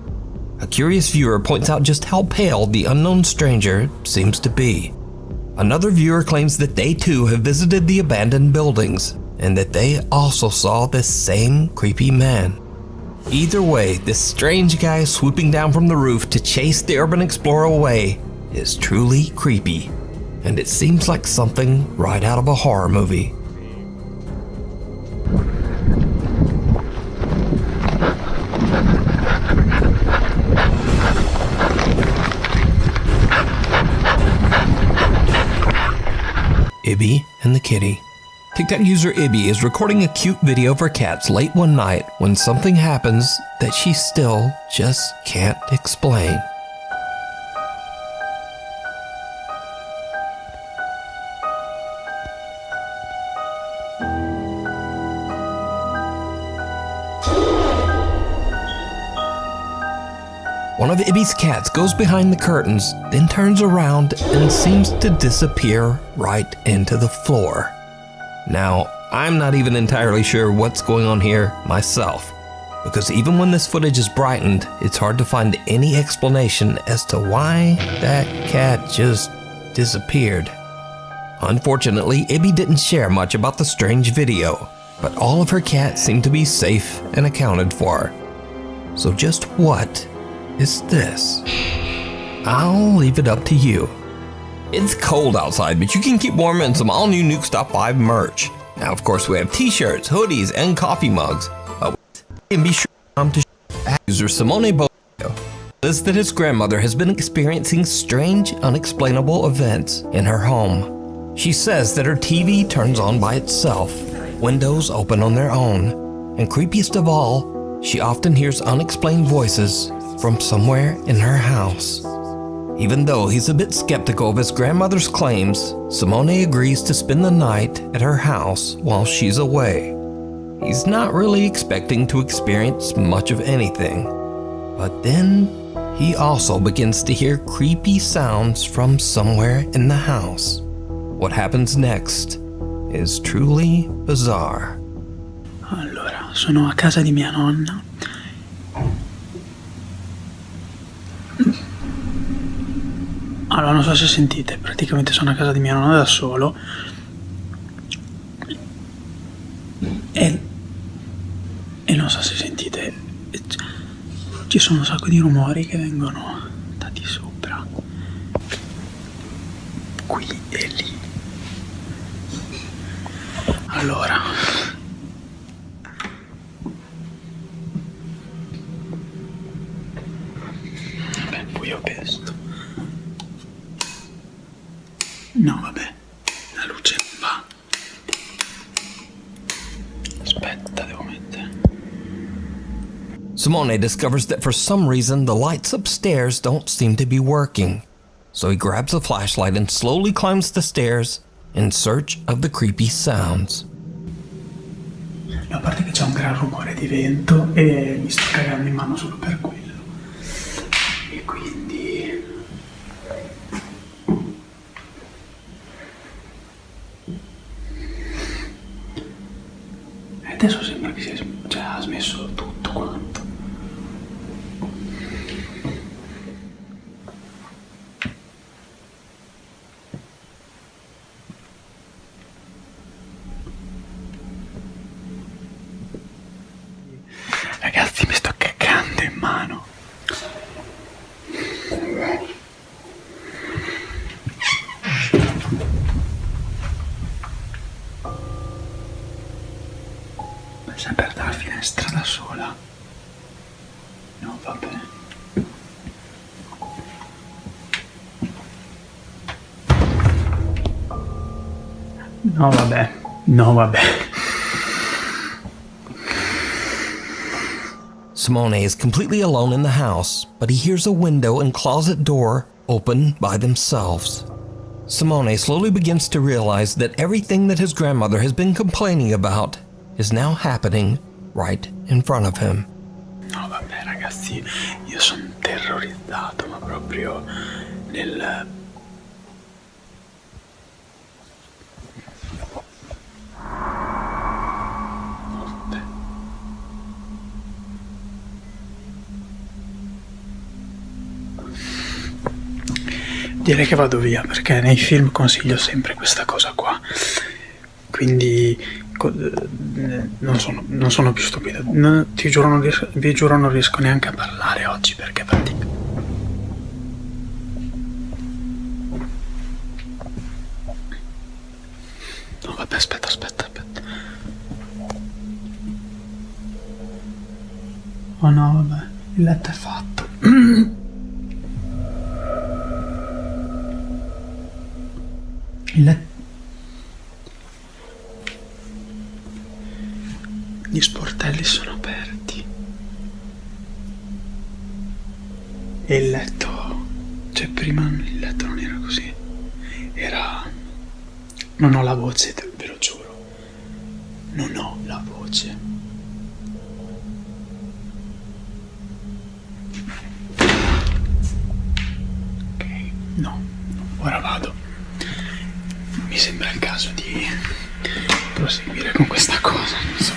A curious viewer points out just how pale the unknown stranger seems to be. Another viewer claims that they too have visited the abandoned buildings and that they also saw this same creepy man. Either way, this strange guy swooping down from the roof to chase the urban explorer away is truly creepy, and it seems like something right out of a horror movie. Ibby and the kitty. TikTok user Ibby is recording a cute video of her cats late one night when something happens that she still just can't explain. One of Ibby's cats goes behind the curtains, then turns around and seems to disappear right into the floor. Now, I'm not even entirely sure what's going on here myself, because even when this footage is brightened, it's hard to find any explanation as to why that cat just disappeared. Unfortunately, Ibby didn't share much about the strange video, but all of her cats seem to be safe and accounted for. So just what is this? I'll leave it up to you. It's cold outside, but you can keep warm in some all-new Nuke Stop 5 merch. Now, of course, we have t-shirts, hoodies, and coffee mugs. And be sure to user Simone Boglio says that his grandmother has been experiencing strange, unexplainable events in her home. She says that her TV turns on by itself, windows open on their own, and creepiest of all, she often hears unexplained voices from somewhere in her house. Even though he's a bit skeptical of his grandmother's claims, Simone agrees to spend the night at her house while she's away. He's not really expecting to experience much of anything, but then he also begins to hear creepy sounds from somewhere in the house. What happens next is truly bizarre. Allora, sono a casa di mia nonna. Allora, non so se sentite, praticamente sono a casa di mia nonna da solo e non so se sentite, ci sono un sacco di rumori che vengono da di sopra, qui e lì. Allora, vabbè, buio pesto. No, vabbè, la luce non va. Aspetta, devo mettere. Simone discovers that for some reason the lights upstairs don't seem to be working. So he grabs a flashlight and slowly climbs the stairs in search of the creepy sounds. A parte che c'è un gran rumore di vento e mi sto cagando in mano solo per quello. E quindi... adesso sembra che ha smesso tutto quanto. Ragazzi, mi sto cagando in mano. Sempre dalla finestra da sola. No, vabbè. No, vabbè. No, vabbè. Simone is completely alone in the house, but he hears a window and closet door open by themselves. Simone slowly begins to realize that everything that his grandmother has been complaining about is now happening right in front of him. No, vabbè, ragazzi, io sono terrorizzato, ma proprio nel... Direi che vado via, perché nei film consiglio sempre questa cosa qua. Quindi non sono più stupido. Ti giuro, vi giuro, non riesco neanche a parlare oggi perché fatica. No, vabbè, aspetta. Oh no, vabbè, il letto è fatto. Gli sportelli sono aperti. E il letto... cioè prima il letto non era così. Era... non ho la voce, ve lo giuro. Non ho la voce. Ok, no, ora vado. Mi sembra il caso di proseguire con questa cosa, non so.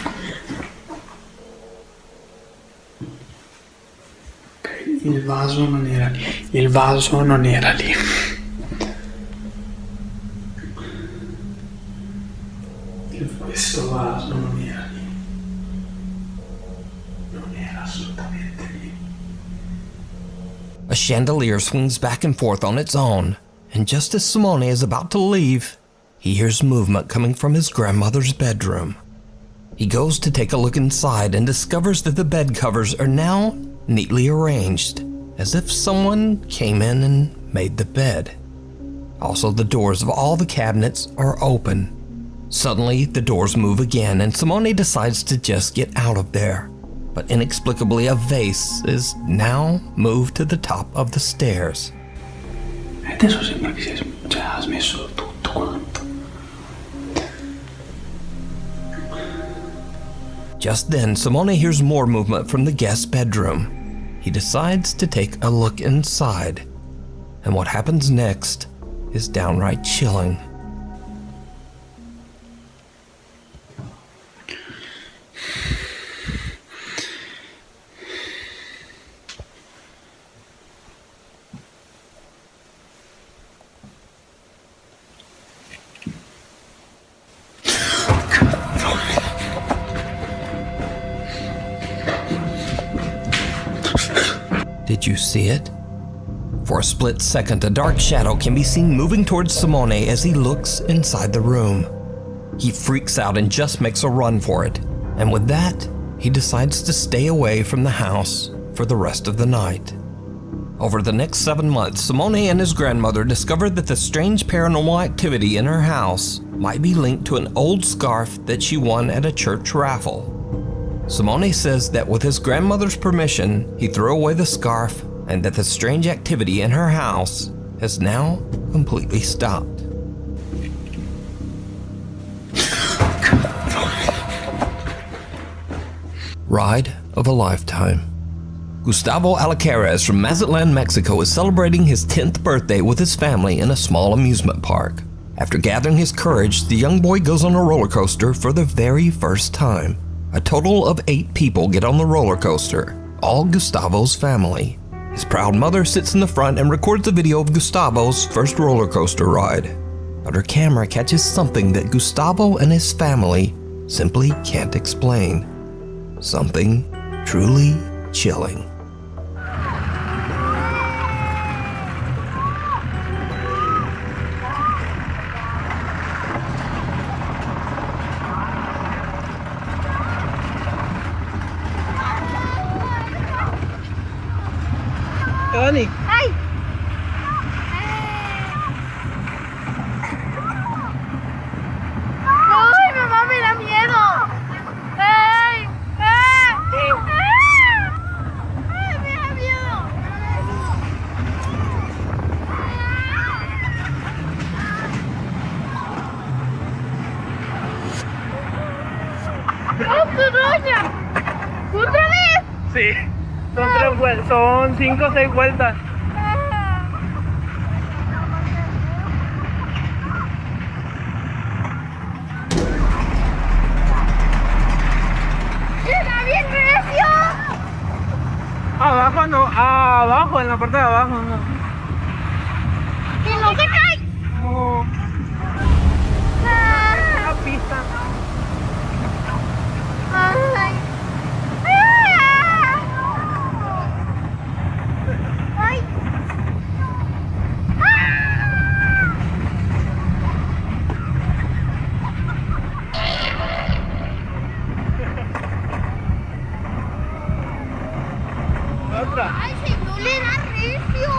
Ok, il vaso non era lì. Il vaso non era lì. Questo vaso non era lì. Non era assolutamente lì. A chandelier swings back and forth on its own, and just as Simone is about to leave, he hears movement coming from his grandmother's bedroom. He goes to take a look inside and discovers that the bed covers are now neatly arranged, as if someone came in and made the bed. Also, the doors of all the cabinets are open. Suddenly, the doors move again, and Simone decides to just get out of there. But inexplicably, a vase is now moved to the top of the stairs. Adesso sembra che ha smesso tutto quanto. Just then, Simone hears more movement from the guest bedroom. He decides to take a look inside, and what happens next is downright chilling. Did you see it? For a split second, a dark shadow can be seen moving towards Simone as he looks inside the room. He freaks out and just makes a run for it, and with that, he decides to stay away from the house for the rest of the night. Over the next 7 months, Simone and his grandmother discovered that the strange paranormal activity in her house might be linked to an old scarf that she won at a church raffle. Simone says that with his grandmother's permission, he threw away the scarf and that the strange activity in her house has now completely stopped. Ride of a lifetime. Gustavo Alcaraz from Mazatlan, Mexico is celebrating his 10th birthday with his family in a small amusement park. After gathering his courage, the young boy goes on a roller coaster for the very first time. A total of 8 people get on the roller coaster, all Gustavo's family. His proud mother sits in the front and records a video of Gustavo's first roller coaster ride. But her camera catches something that Gustavo and his family simply can't explain. Something truly chilling. Tony. ¡Ay! ¡Ay, mamá, me da miedo! ¡Ay! ¡Ay! ¡Ay, me da miedo! ¿Otra vez? Sí. Son 5 o 6 vueltas. ¡Está bien recio! Abajo no, abajo, en la parte de abajo no. ¡Que no se cae! No. La pista. ¡Ay! ¡Ay! Otra. ¡Ay, si no le da recio!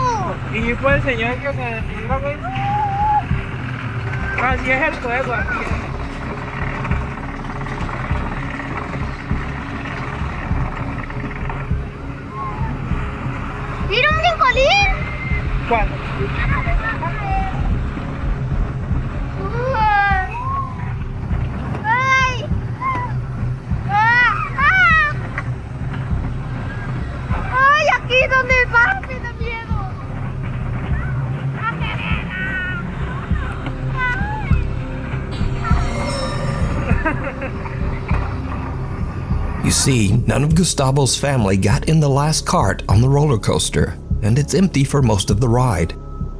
Y fue el señor que se detuvo, güey. Así es el juego aquí. ¡Mira un brincolín! ¿Cuál? ¡Ay! ¡Ay, aquí donde va! ¡Me da miedo! You see, none of Gustavo's family got in the last cart on the roller coaster, and it's empty for most of the ride.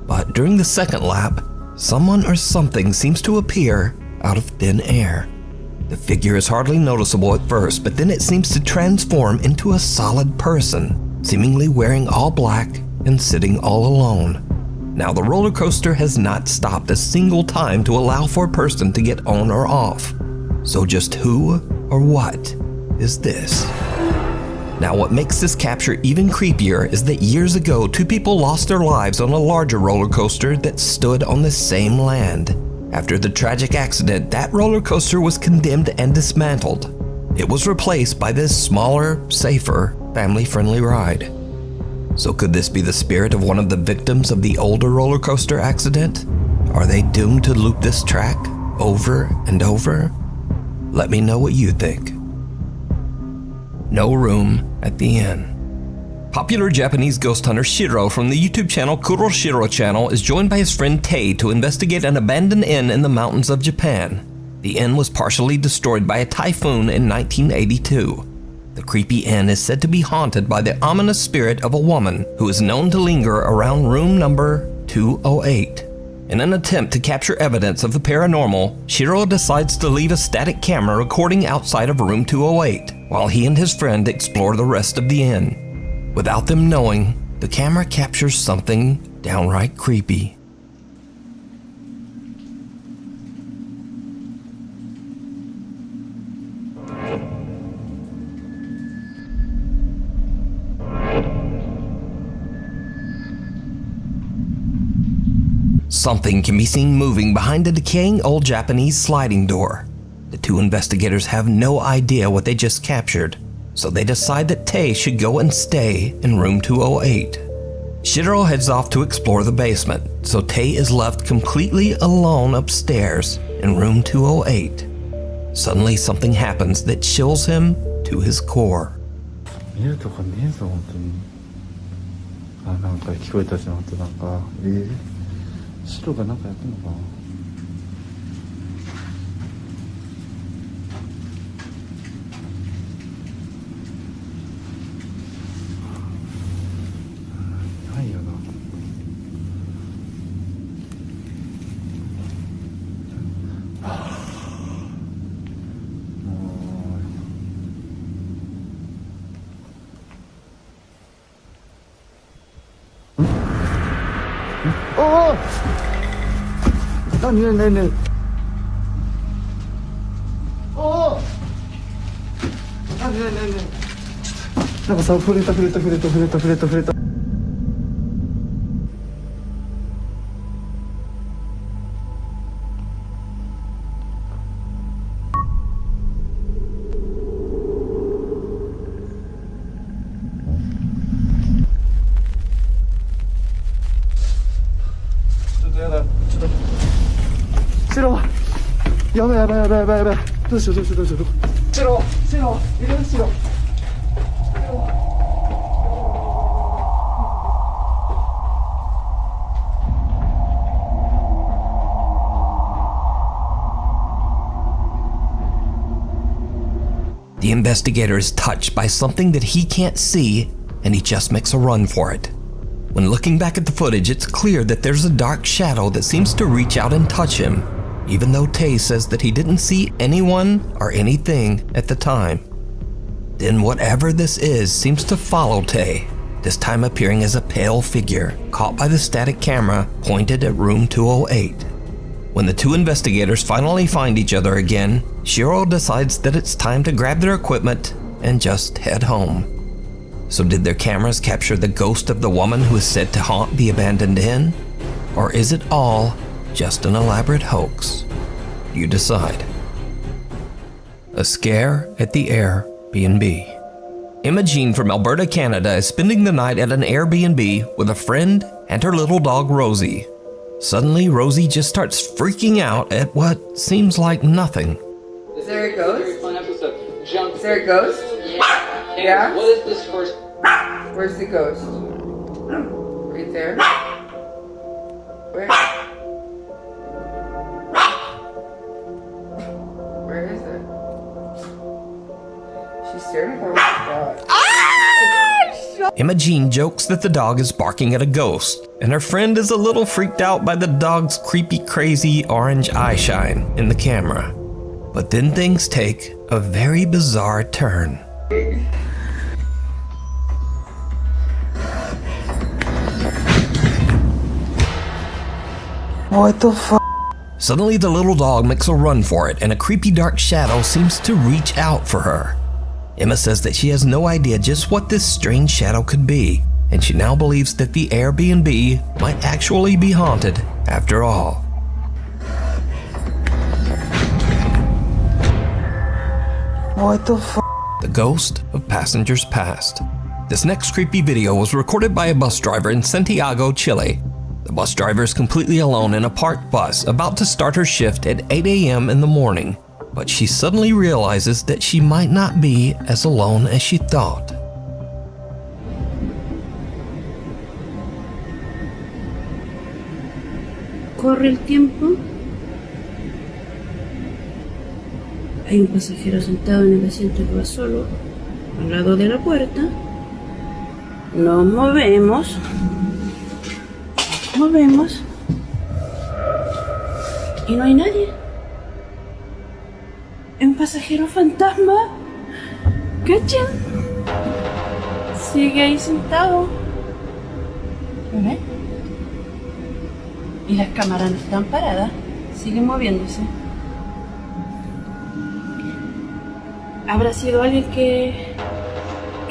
But during the second lap, someone or something seems to appear out of thin air. The figure is hardly noticeable at first, but then it seems to transform into a solid person, seemingly wearing all black and sitting all alone. Now, the roller coaster has not stopped a single time to allow for a person to get on or off. So just who or what is this? Now, what makes this capture even creepier is that years ago, 2 people lost their lives on a larger roller coaster that stood on the same land. After the tragic accident, that roller coaster was condemned and dismantled. It was replaced by this smaller, safer, family-friendly ride. So could this be the spirit of one of the victims of the older roller coaster accident? Are they doomed to loop this track over and over? Let me know what you think. No room at the inn. Popular Japanese ghost hunter Shiro from the YouTube channel Kuro Shiro Channel is joined by his friend Tei to investigate an abandoned inn in the mountains of Japan. The inn was partially destroyed by a typhoon in 1982. The creepy inn is said to be haunted by the ominous spirit of a woman who is known to linger around room number 208. In an attempt to capture evidence of the paranormal, Shiro decides to leave a static camera recording outside of room 208, while he and his friend explore the rest of the inn. Without them knowing, the camera captures something downright creepy. Something can be seen moving behind a decaying old Japanese sliding door. The 2 investigators have no idea what they just captured, so they decide that Tei should go and stay in room 208. Shiro heads off to explore the basement, so Tei is left completely alone upstairs in room 208. Suddenly something happens that chills him to his core. 見えるとかねえぞ本当に。あ、なんか聞こえたしまった。なんか白がなんかやってんのかな。ないよな。おお、何おお、何なんかさ、触れた。やだ、ちょっと白、やばい、どうしよう、白、いる白。The investigator is touched by something that he can't see, and he just makes a run for it. When looking back at the footage, it's clear that there's a dark shadow that seems to reach out and touch him, even though Tay says that he didn't see anyone or anything at the time. Then whatever this is seems to follow Tay, this time appearing as a pale figure caught by the static camera pointed at room 208. When the two investigators finally find each other again, Shiro decides that it's time to grab their equipment and just head home. So did their cameras capture the ghost of the woman who is said to haunt the abandoned inn? Or is it all just an elaborate hoax? You decide. A scare at the Airbnb. Imogene from Alberta, Canada is spending the night at an Airbnb with a friend and her little dog Rosie. Suddenly, Rosie just starts freaking out at what seems like nothing. Is there a ghost? Is there a ghost? Yeah? What is this first? Where's the ghost? Right there? Where? Where is it? She's staring at the dog. Imogene jokes that the dog is barking at a ghost, and her friend is a little freaked out by the dog's creepy, crazy orange eye shine in the camera. But then things take a very bizarre turn. What the fuck? Suddenly the little dog makes a run for it, and a creepy dark shadow seems to reach out for her. Emma says that she has no idea just what this strange shadow could be, and she now believes that the Airbnb might actually be haunted after all. What the fuck? The ghost of passengers past. This next creepy video was recorded by a bus driver in Santiago, Chile. The bus driver is completely alone in a parked bus about to start her shift at 8 a.m. in the morning, but she suddenly realizes that she might not be as alone as she thought. Corre el tiempo. Hay un pasajero sentado en el asiento que va solo, al lado de la puerta. Nos movemos. Y no hay nadie. Es un pasajero fantasma. ¿Cachan? Sigue ahí sentado. ¿Lo ven? Y las cámaras no están paradas. Siguen moviéndose. ¿Habrá sido alguien que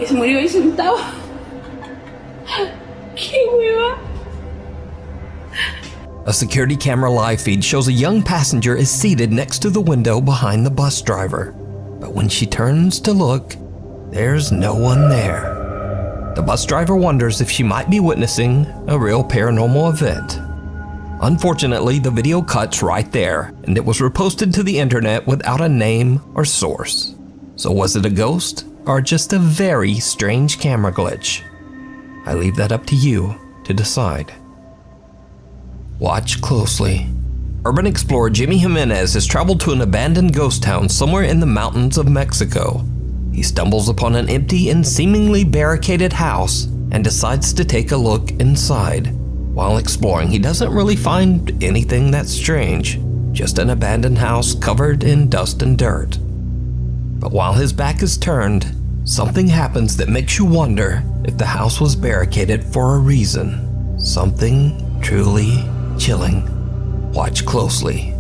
se murió ahí sentado? ¡Qué hueva! A security camera live feed shows a young passenger is seated next to the window behind the bus driver. But when she turns to look, there's no one there. The bus driver wonders if she might be witnessing a real paranormal event. Unfortunately, the video cuts right there, and it was reposted to the internet without a name or source. So was it a ghost are just a very strange camera glitch. I leave that up to you to decide. Watch closely. Urban explorer Jimmy Jimenez has traveled to an abandoned ghost town somewhere in the mountains of Mexico. He stumbles upon an empty and seemingly barricaded house and decides to take a look inside. While exploring, he doesn't really find anything that strange, just an abandoned house covered in dust and dirt. But while his back is turned, something happens that makes you wonder if the house was barricaded for a reason. Something truly chilling. Watch closely.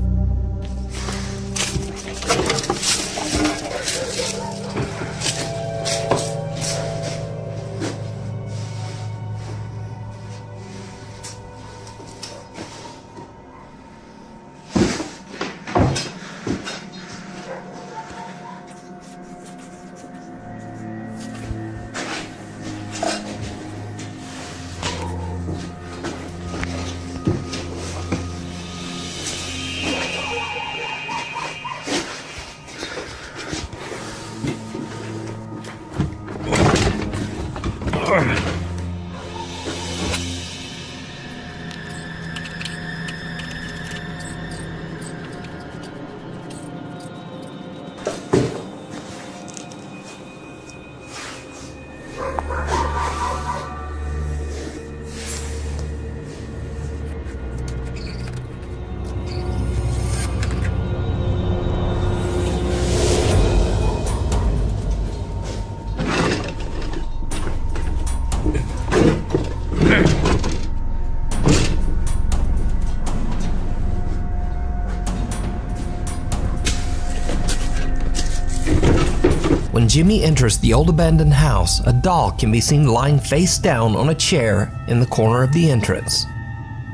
When Jimmy enters the old abandoned house, a doll can be seen lying face down on a chair in the corner of the entrance.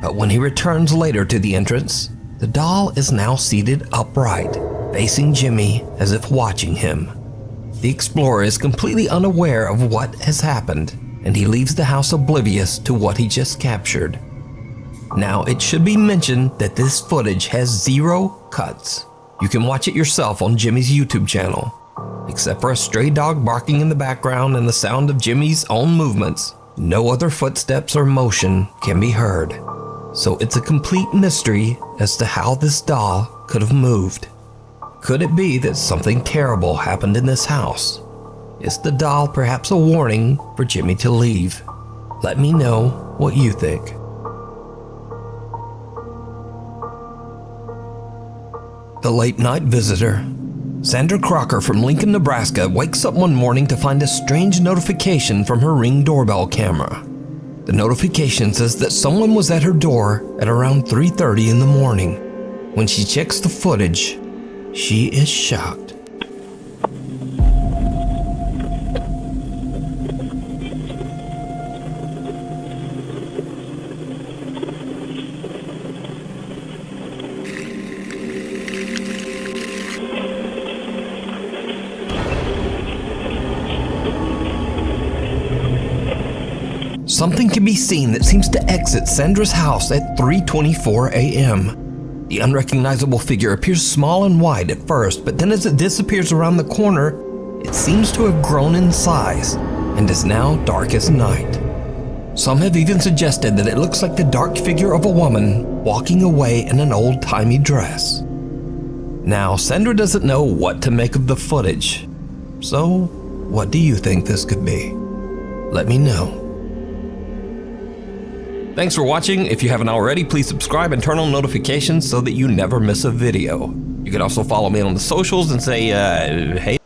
But when he returns later to the entrance, the doll is now seated upright, facing Jimmy as if watching him. The explorer is completely unaware of what has happened, and he leaves the house oblivious to what he just captured. Now, it should be mentioned that this footage has 0 cuts. You can watch it yourself on Jimmy's YouTube channel. Except for a stray dog barking in the background and the sound of Jimmy's own movements, no other footsteps or motion can be heard. So it's a complete mystery as to how this doll could have moved. Could it be that something terrible happened in this house? Is the doll perhaps a warning for Jimmy to leave? Let me know what you think. The late night visitor. Sandra Crocker from Lincoln, Nebraska wakes up one morning to find a strange notification from her Ring doorbell camera. The notification says that someone was at her door at around 3:30 in the morning. When she checks the footage, she is shocked. Something can be seen that seems to exit Sandra's house at 3:24 a.m. The unrecognizable figure appears small and wide at first, but then as it disappears around the corner, it seems to have grown in size and is now dark as night. Some have even suggested that it looks like the dark figure of a woman walking away in an old-timey dress. Now, Sandra doesn't know what to make of the footage. So, what do you think this could be? Let me know. Thanks for watching. If you haven't already, please subscribe and turn on notifications so that you never miss a video. You can also follow me on the socials and say, hey.